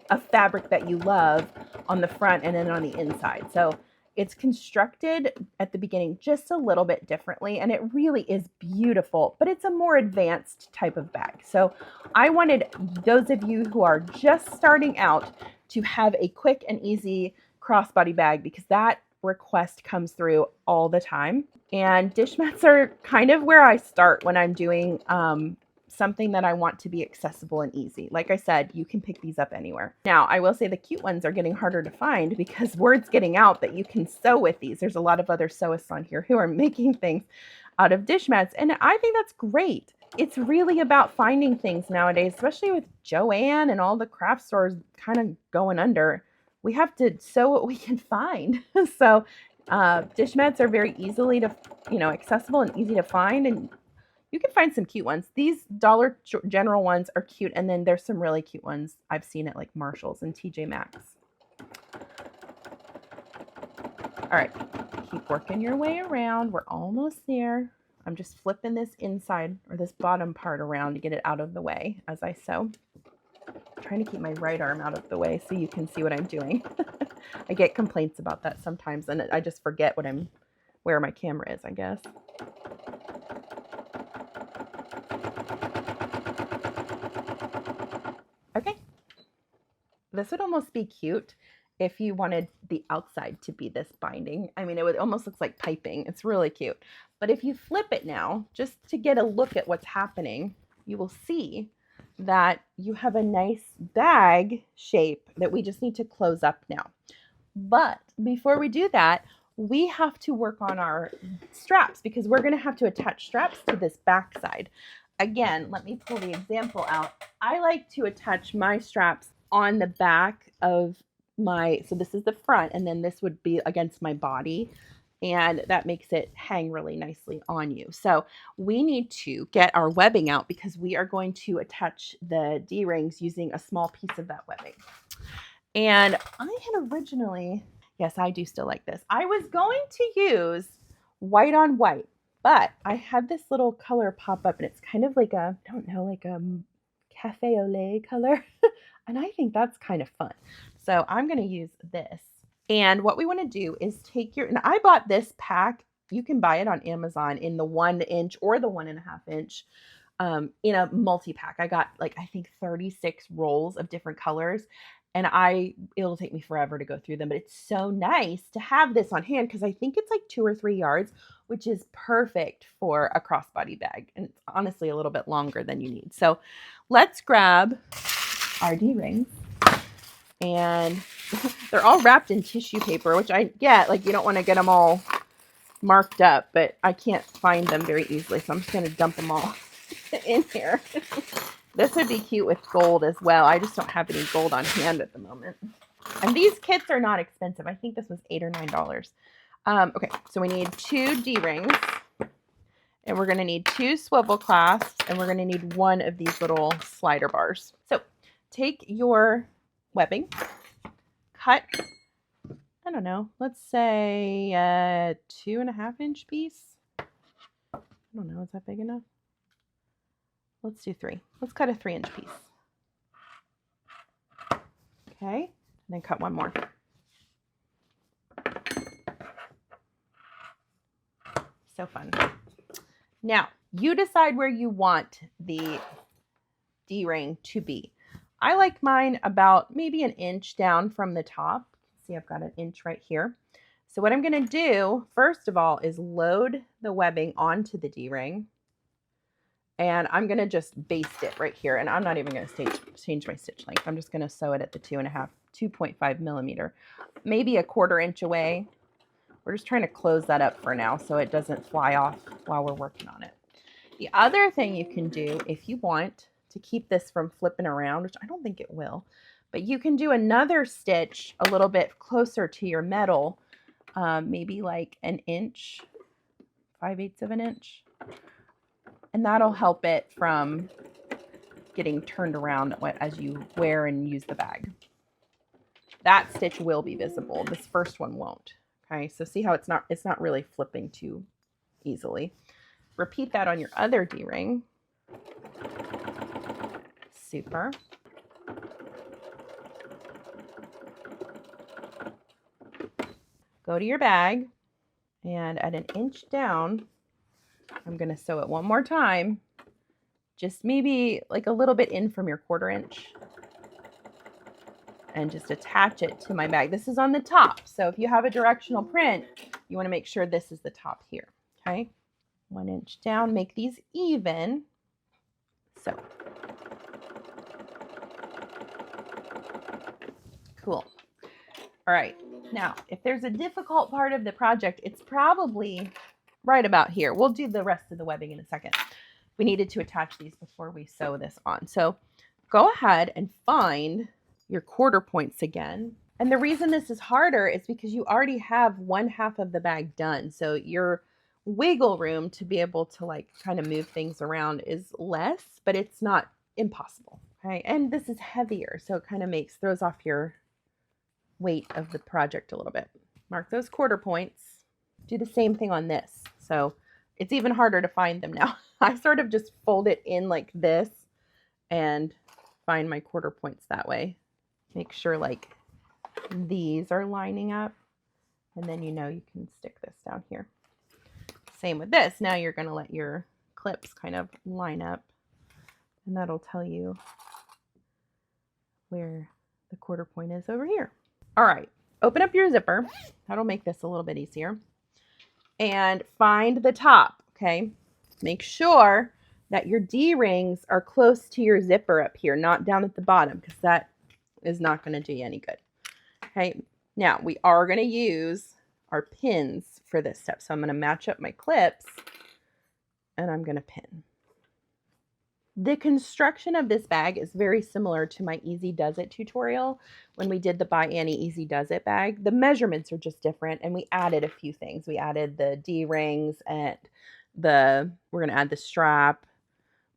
a fabric that you love on the front and then on the inside. So it's constructed at the beginning just a little bit differently, and it really is beautiful, but it's a more advanced type of bag. So I wanted those of you who are just starting out to have a quick and easy crossbody bag because that request comes through all the time. And dish mats are kind of where I start when I'm doing something that I want to be accessible and easy. Like I said, you can pick these up anywhere. Now, I will say the cute ones are getting harder to find because word's getting out that you can sew with these. There's a lot of other sewists on here who are making things out of dish mats, and I think that's great. It's really about finding things nowadays, especially with Joann and all the craft stores kind of going under. We have to sew what we can find. So dish mats are very easily accessible and easy to find, and you can find some cute ones. These Dollar General ones are cute, and then there's some really cute ones I've seen at like Marshall's and TJ Maxx. All right, keep working your way around. We're almost there. I'm just flipping this inside or this bottom part around to get it out of the way as I sew. I'm trying to keep my right arm out of the way so you can see what I'm doing. I get complaints about that sometimes, and I just forget where my camera is, I guess. Okay. This would almost be cute if you wanted the outside to be this binding. I mean, it would almost look like piping. It's really cute. But if you flip it now, just to get a look at what's happening, you will see that you have a nice bag shape that we just need to close up now. But before we do that, we have to work on our straps because we're going to have to attach straps to this back side. Again, let me pull the example out. I like to attach my straps on the back of my, so this is the front, and then this would be against my body, and that makes it hang really nicely on you. So we need to get our webbing out because we are going to attach the D-rings using a small piece of that webbing. And I had originally, yes, I do still like this. I was going to use white on white, but I had this little color pop up and it's kind of like a, I don't know, like a cafe au lait color. And I think that's kind of fun. So I'm going to use this. And what we want to do is take your, and I bought this pack. You can buy it on Amazon in the 1 inch or the 1.5 inch in a multi-pack. I got like, I think 36 rolls of different colors. And it'll take me forever to go through them, but it's so nice to have this on hand because I think it's like 2 or 3 yards, which is perfect for a crossbody bag. And it's honestly a little bit longer than you need. So let's grab our D-rings, and they're all wrapped in tissue paper, which I get, like you don't want to get them all marked up, but I can't find them very easily. So I'm just going to dump them all in here. This would be cute with gold as well. I just don't have any gold on hand at the moment. And these kits are not expensive. I think this was $8 or $9. Okay, so we need 2 D-rings. And we're going to need 2 swivel clasps. And we're going to need 1 of these little slider bars. So take your webbing. Cut, I don't know, let's say a 2.5 inch piece. I don't know, is that big enough? Let's do 3. Let's cut a 3 inch piece. Okay, and then cut 1 more. So fun. Now, you decide where you want the D-ring to be. I like mine about maybe 1 inch down from the top. See, I've got 1 inch right here. So what I'm going to do, first of all, is load the webbing onto the D-ring. And I'm going to just baste it right here. And I'm not even going to change my stitch length. I'm just going to sew it at the 2.5 millimeter, maybe 1/4 inch away. We're just trying to close that up for now so it doesn't fly off while we're working on it. The other thing you can do if you want to keep this from flipping around, which I don't think it will, but you can do another stitch a little bit closer to your metal, maybe like 1 inch, 5/8 of an inch. And that'll help it from getting turned around as you wear and use the bag. That stitch will be visible. This first one won't. Okay, so see how it's not really flipping too easily. Repeat that on your other D-ring. Super. Go to your bag, and at 1 inch down, I'm going to sew it 1 more time, just maybe like a little bit in from your 1/4 inch, and just attach it to my bag. This is on the top, so if you have a directional print, you want to make sure this is the top here. Okay, 1 inch down, make these even. So cool. All right, now if there's a difficult part of the project, it's probably right about here. We'll do the rest of the webbing in a second. We needed to attach these before we sew this on. So go ahead and find your 1/4 points again. And the reason this is harder is because you already have 1/2 of the bag done. So your wiggle room to be able to like kind of move things around is less, but it's not impossible. Okay. And this is heavier. So it kind of throws off your weight of the project a little bit. Mark those 1/4 points. Do the same thing on this. So it's even harder to find them now. I sort of just fold it in like this and find my 1/4 points that way. Make sure like these are lining up, and then you can stick this down here. Same with this. Now you're going to let your clips kind of line up, and that'll tell you where the quarter point is over here. All right, open up your zipper. That'll make this a little bit easier. And find the top, okay? Make sure that your D-rings are close to your zipper up here, not down at the bottom, because that is not going to do you any good. Okay, now we are going to use our pins for this step. So I'm going to match up my clips and I'm going to pin. The construction of this bag is very similar to my Easy Does It tutorial when we did the By Annie Easy Does It bag. The measurements are just different and we added a few things. We added the D-rings and we're going to add the strap,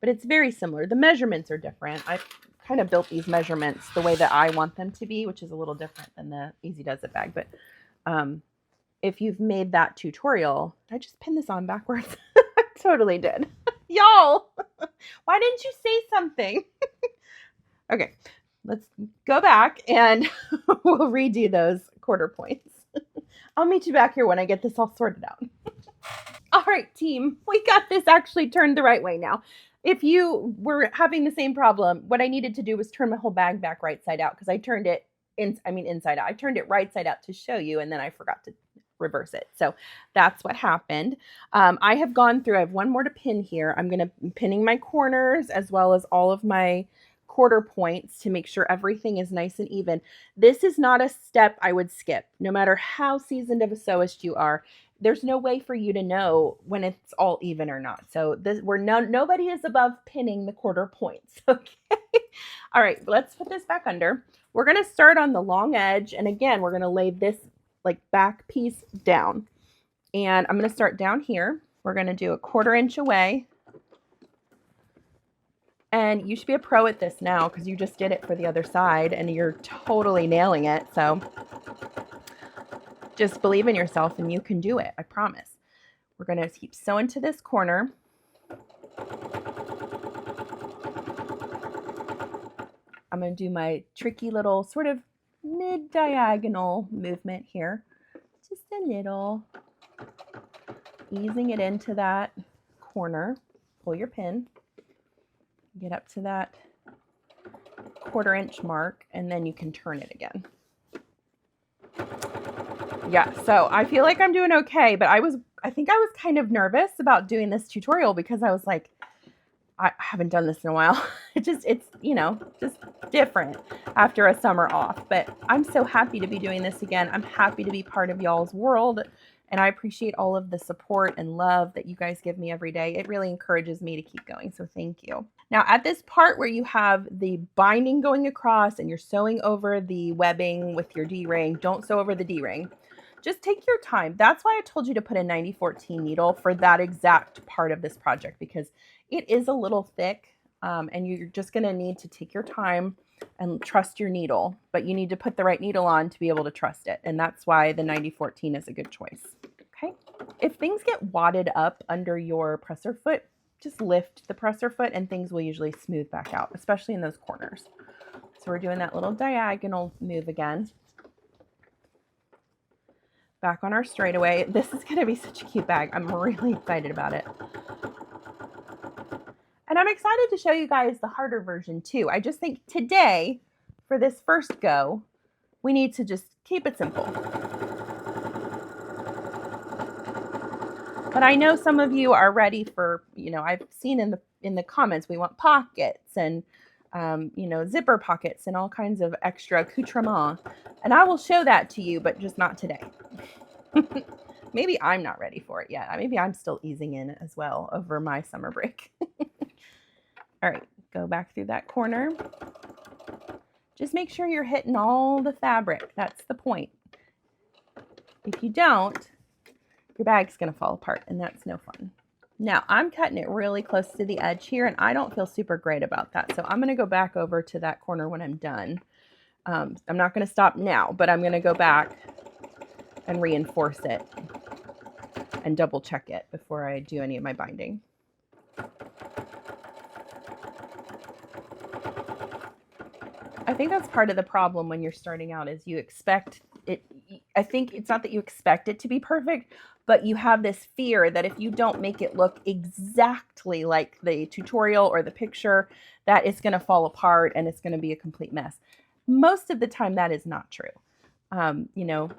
but it's very similar. The measurements are different. I kind of built these measurements the way that I want them to be, which is a little different than the Easy Does It bag. But if you've made that tutorial, I just pinned this on backwards. I totally did. Y'all, why didn't you say something? Okay, let's go back and we'll redo those quarter points. I'll meet you back here when I get this all sorted out. All right, team, we got this actually turned the right way now. If you were having the same problem, what I needed to do was turn my whole bag back right side out because I turned it inside out. I turned it right side out to show you, and then I forgot to reverse it. So that's what happened. I have gone through, I have one more to pin here. I'm going to be pinning my corners as well as all of my quarter points to make sure everything is nice and even. This is not a step I would skip. No matter how seasoned of a sewist you are, there's no way for you to know when it's all even or not. So nobody is above pinning the quarter points. Okay. All right, let's put this back under. We're going to start on the long edge. And again, we're going to lay this like back piece down. And I'm going to start down here. We're going to do a 1/4 inch away. And you should be a pro at this now because you just did it for the other side and you're totally nailing it. So just believe in yourself and you can do it. I promise. We're going to keep sewing to this corner. I'm going to do my tricky little sort of mid-diagonal movement here. Just a little. Easing it into that corner. Pull your pin. Get up to that 1/4 inch mark and then you can turn it again. Yeah, so I feel like I'm doing okay, but I think I was kind of nervous about doing this tutorial because I was like, I haven't done this in a while. It's just different after a summer off, but I'm so happy to be doing this again. I'm happy to be part of y'all's world. And I appreciate all of the support and love that you guys give me every day. It really encourages me to keep going. So thank you. Now at this part where you have the binding going across and you're sewing over the webbing with your D-ring, don't sew over the D-ring. Just take your time. That's why I told you to put a 90-14 needle for that exact part of this project because it is a little thick and you're just going to need to take your time and trust your needle, but you need to put the right needle on to be able to trust it. And that's why the 90-14 is a good choice. Okay. If things get wadded up under your presser foot, just lift the presser foot and things will usually smooth back out, especially in those corners. So we're doing that little diagonal move again. Back on our straightaway. This is going to be such a cute bag. I'm really excited about it. And I'm excited to show you guys the harder version too. I just think today, for this first go, we need to just keep it simple. But I know some of you are ready for, I've seen in the comments, we want pockets and, zipper pockets and all kinds of extra accoutrement. And I will show that to you, but just not today. Maybe I'm not ready for it yet. Maybe I'm still easing in as well over my summer break. All right, go back through that corner. Just make sure you're hitting all the fabric. That's the point. If you don't, your bag's going to fall apart, and that's no fun. Now, I'm cutting it really close to the edge here, and I don't feel super great about that. So I'm going to go back over to that corner when I'm done. I'm not going to stop now, but I'm going to go back and reinforce it and double check it before I do any of my binding. I think that's part of the problem when you're starting out is you expect it. I think it's not that you expect it to be perfect, but you have this fear that if you don't make it look exactly like the tutorial or the picture, that it's going to fall apart and it's going to be a complete mess. Most of the time that is not true. You know,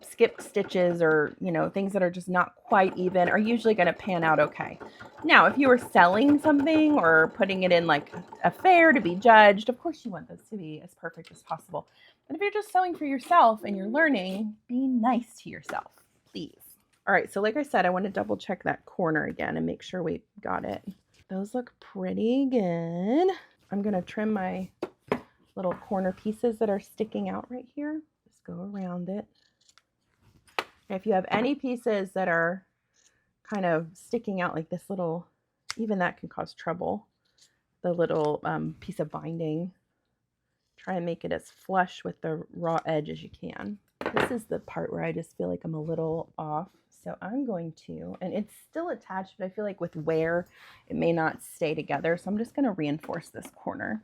skipped stitches or, you know, things that are just not quite even are usually going to pan out okay. Now, if you were selling something or putting it in like a fair to be judged, of course you want those to be as perfect as possible. But if you're just sewing for yourself and you're learning, be nice to yourself, please. All right, so like I said, I want to double check that corner again and make sure we got it. Those look pretty good. I'm going to trim my little corner pieces that are sticking out right here. Just go around it. If you have any pieces that are kind of sticking out like this little, even that can cause trouble, the little piece of binding, try and make it as flush with the raw edge as you can. This is the part where I just feel like I'm a little off. So I'm going to, and it's still attached, but I feel like with wear, it may not stay together. So I'm just going to reinforce this corner.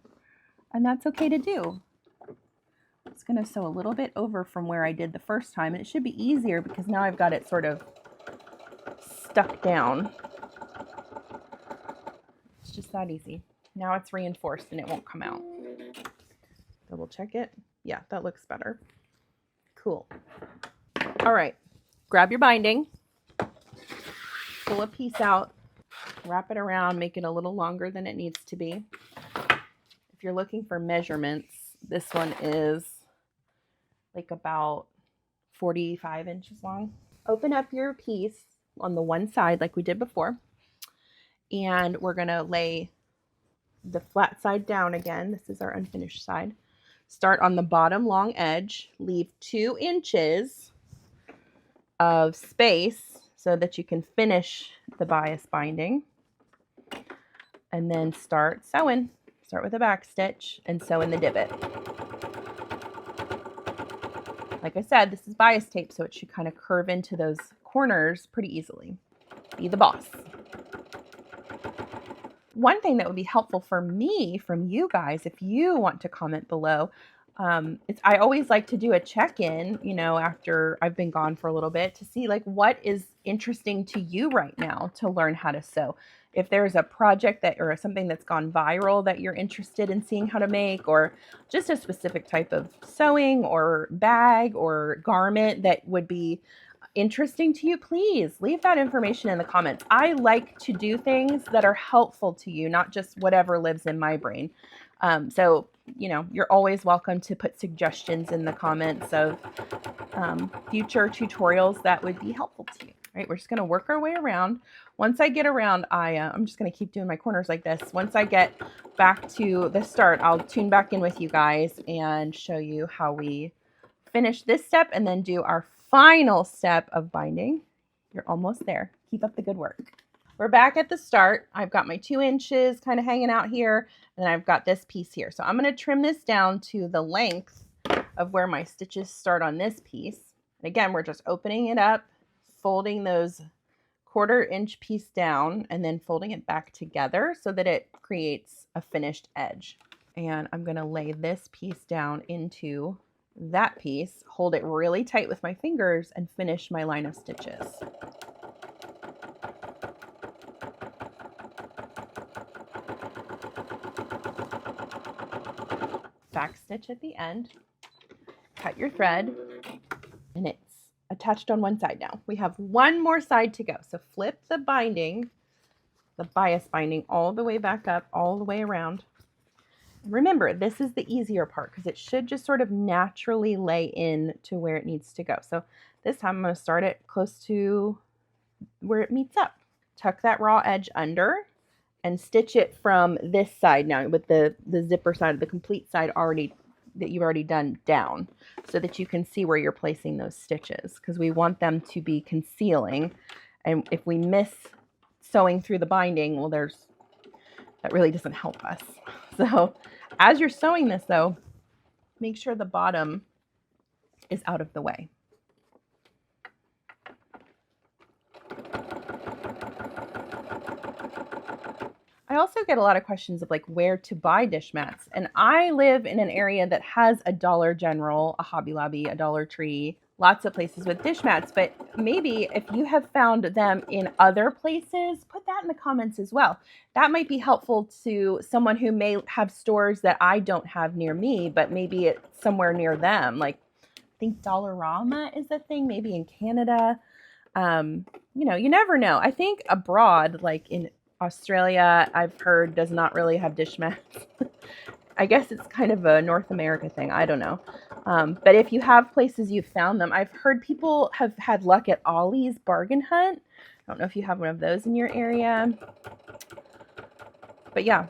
And that's okay to do. I'm just going to sew a little bit over from where I did the first time. And it should be easier because now I've got it sort of stuck down. It's just that easy. Now it's reinforced and it won't come out. Double check it. Yeah, that looks better. Cool. All right, grab your binding, pull a piece out, wrap it around, make it a little longer than it needs to be. If you're looking for measurements, this one is like about 45 inches long. Open up your piece on the one side like we did before, and we're gonna lay the flat side down again. This is our unfinished side. Start on the bottom long edge, leave 2 inches of space so that you can finish the bias binding, and then start sewing. Start with a back stitch and sew in the divot. Like I said, this is bias tape, so it should kind of curve into those corners pretty easily. Be the boss. One thing that would be helpful for me from you guys, if you want to comment below, I always like to do a check-in, you know, after I've been gone for a little bit to see like what is interesting to you right now to learn how to sew. If there's a project that or something that's gone viral that you're interested in seeing how to make, or just a specific type of sewing or bag or garment that would be interesting to you, please leave that information in the comments. I like to do things that are helpful to you, not just whatever lives in my brain. So, you know, you're always welcome to put suggestions in the comments of future tutorials that would be helpful to you. Right, we're just going to work our way around. Once I get around, I'm just going to keep doing my corners like this. Once I get back to the start, I'll tune back in with you guys and show you how we finish this step and then do our final step of binding. You're almost there. Keep up the good work. We're back at the start. I've got my 2 inches kind of hanging out here, and then I've got this piece here. So I'm going to trim this down to the length of where my stitches start on this piece. And again, we're just opening it up, folding those 1/4 inch piece down, and then folding it back together so that it creates a finished edge. And I'm going to lay this piece down into that piece, hold it really tight with my fingers, and finish my line of stitches. Back stitch at the end, cut your thread, and it's attached on one side now. We have one more side to go. So flip the binding, the bias binding, all the way back up, all the way around. Remember, this is the easier part because it should just sort of naturally lay in to where it needs to go. So this time I'm going to start it close to where it meets up. Tuck that raw edge under and stitch it from this side now with the zipper side, the complete side already that you've already done down, so that you can see where you're placing those stitches, because we want them to be concealing. And if we miss sewing through the binding, well, that really doesn't help us. So as you're sewing this though, make sure the bottom is out of the way. I also get a lot of questions of like where to buy dish mats. And I live in an area that has a Dollar General, a Hobby Lobby, a Dollar Tree, lots of places with dish mats. But maybe if you have found them in other places, put that in the comments as well. That might be helpful to someone who may have stores that I don't have near me, but maybe it's somewhere near them. Like I think Dollarama is a thing, maybe in Canada. You know, you never know. I think abroad, like in Australia, I've heard does not really have dish mats. I guess it's kind of a North America thing. I don't know. But if you have places you've found them, I've heard people have had luck at Ollie's Bargain Hunt. I don't know if you have one of those in your area. But yeah,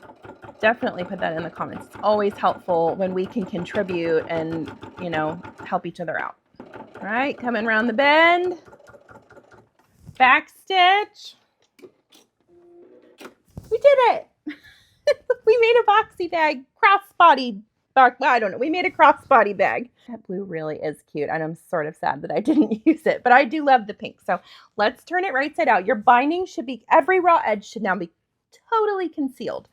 definitely put that in the comments. It's always helpful when we can contribute and, you know, help each other out. All right, coming around the bend. Back stitch. We did it. We made a boxy bag, crossbody. I don't know. We made a crossbody bag. That blue really is cute. And I'm sort of sad that I didn't use it, but I do love the pink. So let's turn it right side out. Your binding should be, every raw edge should now be totally concealed.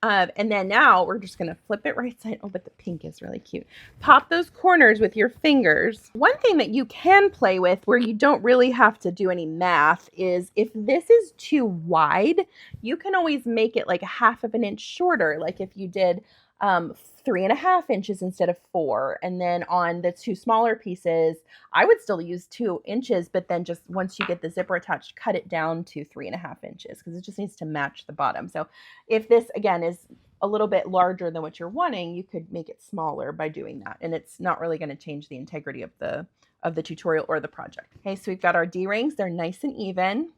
And then now we're just going to flip it right side. Oh, but the pink is really cute. Pop those corners with your fingers. One thing that you can play with where you don't really have to do any math is if this is too wide, you can always make it like a 1/2 inch shorter. Like if you did 3.5 inches instead of 4. And then on the two smaller pieces, I would still use 2 inches, but then just once you get the zipper attached, cut it down to 3.5 inches because it just needs to match the bottom. So if this again is a little bit larger than what you're wanting, you could make it smaller by doing that. And it's not really going to change the integrity of the tutorial or the project. Okay, so we've got our D-rings. They're nice and even.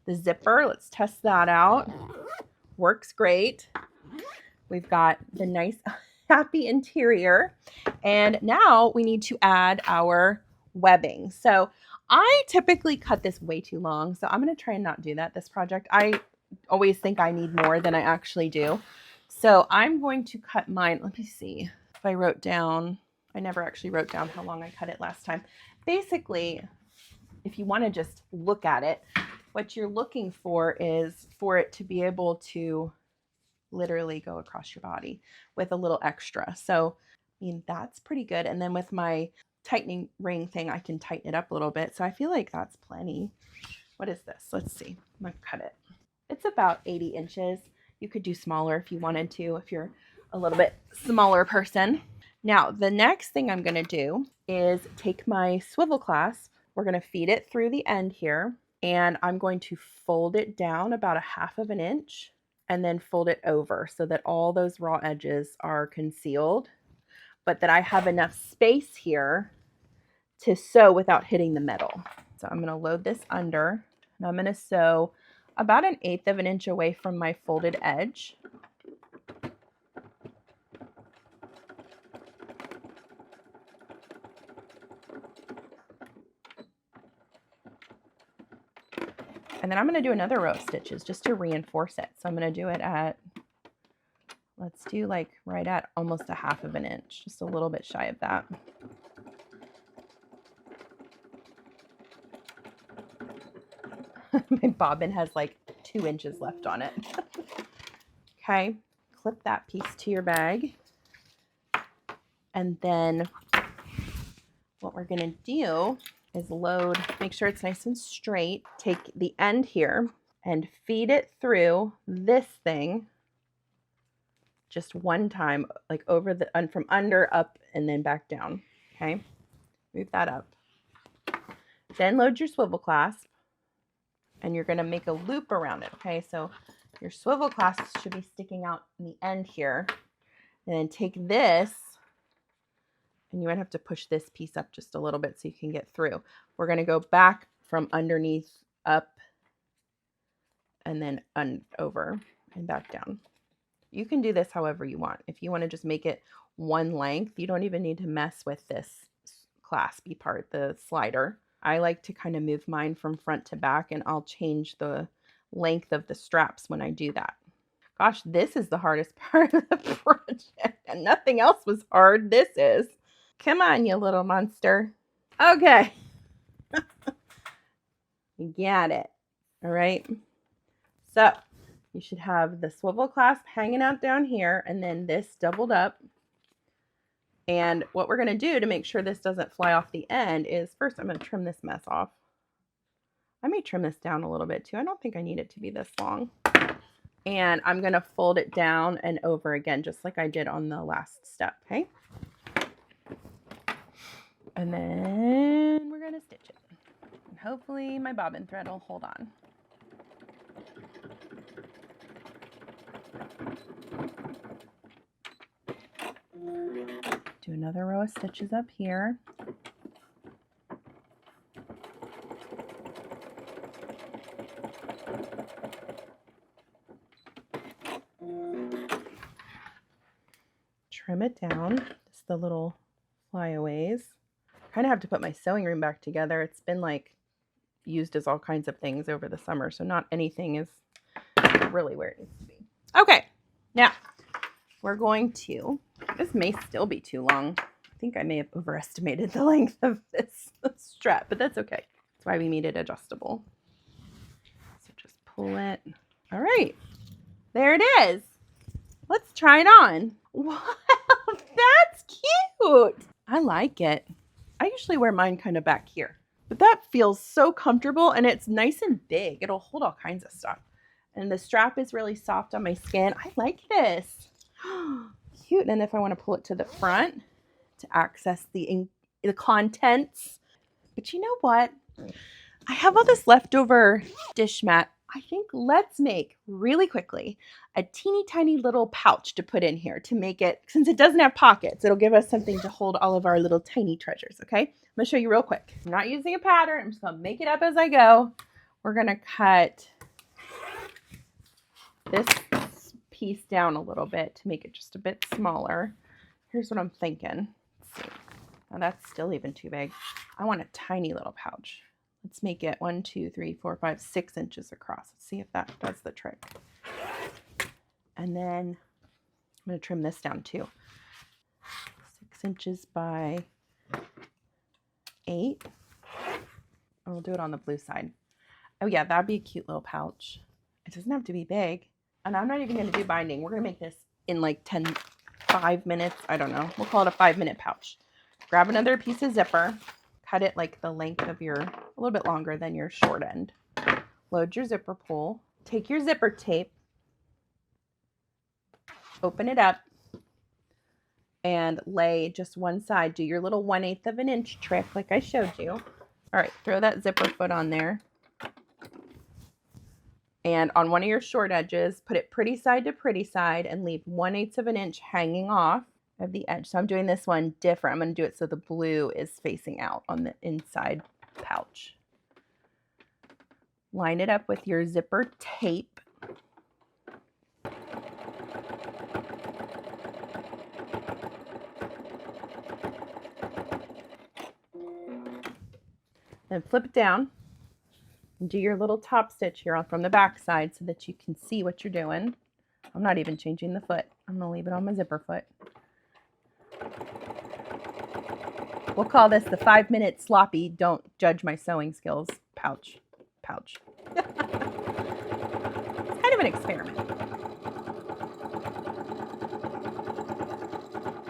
The zipper, let's test that out. Works great. We've got the nice happy interior. And now we need to add our webbing. So I typically cut this way too long. So I'm going to try and not do that this project. I always think I need more than I actually do. So I'm going to cut mine. Let me see if I wrote down. I never actually wrote down how long I cut it last time. Basically, if you want to just look at it, what you're looking for is for it to be able to literally go across your body with a little extra. So, I mean, that's pretty good. And then with my tightening ring thing, I can tighten it up a little bit. So I feel like that's plenty. What is this? Let's see. I'm gonna cut it. It's about 80 inches. You could do smaller if you wanted to, if you're a little bit smaller person. Now, the next thing I'm gonna do is take my swivel clasp. We're gonna feed it through the end here, and I'm going to fold it down about 1/2 inch and then fold it over so that all those raw edges are concealed, but that I have enough space here to sew without hitting the metal. So I'm going to load this under, and I'm going to sew about 1/8 inch away from my folded edge. And then I'm going to do another row of stitches just to reinforce it. So I'm going to do it at, let's do like right at almost 1/2 inch, just a little bit shy of that. My bobbin has like 2 inches left on it. Okay, clip that piece to your bag. And then what we're going to do is load, make sure it's nice and straight. Take the end here and feed it through this thing just one time, like over the, from under, up, and then back down. Okay, move that up. Then load your swivel clasp, and you're going to make a loop around it. Okay, so your swivel clasp should be sticking out in the end here. And then take this, and you might have to push this piece up just a little bit so you can get through. We're going to go back from underneath up and then over and back down. You can do this however you want. If you want to just make it one length, you don't even need to mess with this claspy part, the slider. I like to kind of move mine from front to back, and I'll change the length of the straps when I do that. Gosh, this is the hardest part of the project, and nothing else was hard. This is. Come on, you little monster. Okay. You got it. All right. So You should have the swivel clasp hanging out down here and then this doubled up. And what we're going to do to make sure this doesn't fly off the end is first I'm going to trim this mess off. I may trim this down a little bit too. I don't think I need it to be this long. And I'm going to fold it down and over again, just like I did on the last step, okay? And then we're going to stitch it. And hopefully my bobbin thread will hold on. Do another row of stitches up here. Trim it down, just the little flyaways. Kind of have to put my sewing room back together. It's been like used as all kinds of things over the summer, so not anything is really where it needs to be. Okay, now we're going to, this may still be too long. I think I may have overestimated the length of this strap, but that's okay. That's why we made it adjustable. So just pull it. All right, there it is. Let's try it on. Wow, that's cute. I like it. I usually wear mine kind of back here, but that feels so comfortable and it's nice and big. It'll hold all kinds of stuff. And the strap is really soft on my skin. I like this. Cute. And if I want to pull it to the front to access the contents. But you know what? I have all this leftover dish mat. I think let's make really quickly a teeny tiny little pouch to put in here to make it, since it doesn't have pockets, it'll give us something to hold all of our little tiny treasures, okay? I'm going to show you real quick. I'm not using a pattern. I'm just going to make it up as I go. We're going to cut this piece down a little bit to make it just a bit smaller. Here's what I'm thinking. Let's see. Now that's still even too big. I want a tiny little pouch. Let's make it 1, 2, 3, 4, 5, 6 inches across. Let's see if that does the trick. And then I'm going to trim this down too. 6 inches by 8. We'll do it on the blue side. Oh yeah, that'd be a cute little pouch. It doesn't have to be big. And I'm not even going to do binding. We're going to make this in like 5 minutes. I don't know. We'll call it a 5-minute pouch. Grab another piece of zipper. Cut it like the length of a little bit longer than your short end. Load your zipper pull. Take your zipper tape. Open it up. And lay just one side. Do your little 1/8 of an inch trick like I showed you. All right, throw that zipper foot on there. And on one of your short edges, put it pretty side to pretty side and leave 1/8 of an inch hanging off of the edge. So I'm doing this one different. I'm going to do it so the blue is facing out on the inside pouch. Line it up with your zipper tape. Then flip it down and do your little top stitch here from the back side so that you can see what you're doing. I'm not even changing the foot. I'm going to leave it on my zipper foot. We'll call this the 5-minute sloppy, don't judge my sewing skills pouch. It's kind of an experiment.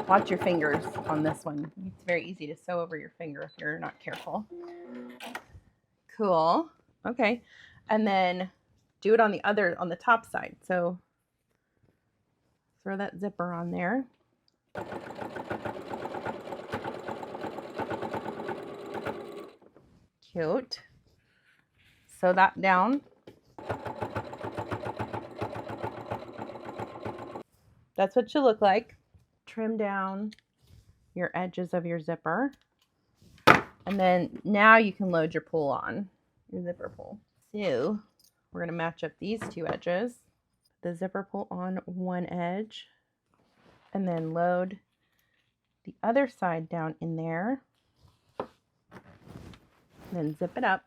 Watch your fingers on this one. It's very easy to sew over your finger if you're not careful. Cool. Okay. And then do it on the top side. So throw that zipper on there. Cute. Sew that down. That's what you look like. Trim down your edges of your zipper. And then now you can load your pull on, your zipper pull. So we're going to match up these two edges. Put the zipper pull on one edge and then load the other side down in there. Then zip it up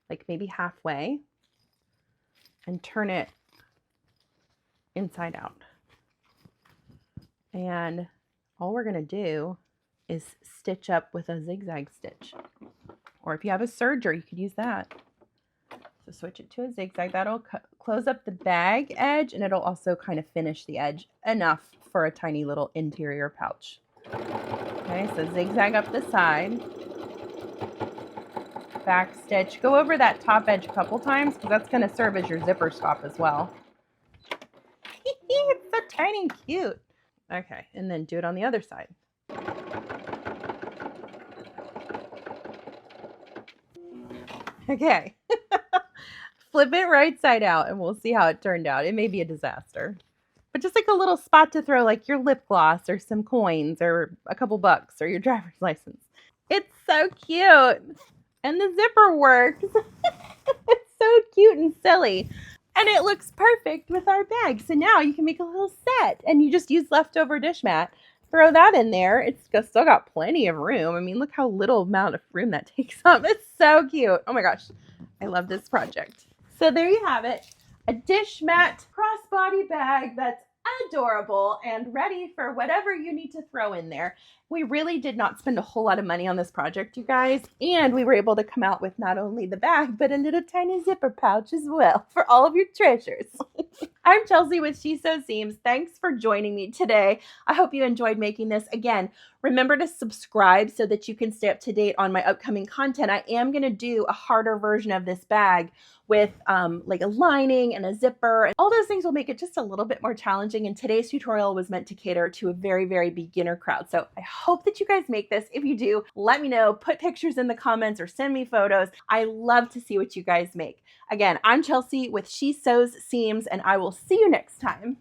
like maybe halfway and turn it inside out. And all we're going to do is stitch up with a zigzag stitch. Or if you have a serger, you could use that. So switch it to a zigzag. That'll close up the bag edge, and it'll also kind of finish the edge enough for a tiny little interior pouch. Okay, so zigzag up the side. Back stitch. Go over that top edge a couple times because that's going to serve as your zipper stop as well. It's so tiny and cute. Okay, and then do it on the other side. Okay. Flip it right side out and we'll see how it turned out. It may be a disaster. But just like a little spot to throw like your lip gloss or some coins or a couple bucks or your driver's license. It's so cute. And the zipper works. It's so cute and silly. And it looks perfect with our bag. So now you can make a little set and you just use leftover dish mat. Throw that in there. It's still got plenty of room. I mean, look how little amount of room that takes up. It's so cute. Oh my gosh. I love this project. So there you have it. A dish mat crossbody bag that's adorable and ready for whatever you need to throw in there. We really did not spend a whole lot of money on this project, you guys, and we were able to come out with not only the bag, but a little tiny zipper pouch as well for all of your treasures. I'm Chelsea with She Sews Seams. Thanks for joining me today. I hope you enjoyed making this. Again, remember to subscribe so that you can stay up to date on my upcoming content. I am going to do a harder version of this bag with like a lining and a zipper. All those things will make it just a little bit more challenging. And today's tutorial was meant to cater to a very, very beginner crowd. So I hope that you guys make this. If you do, let me know. Put pictures in the comments or send me photos. I love to see what you guys make. Again, I'm Chelsea with She Sews Seams, and I will see you next time.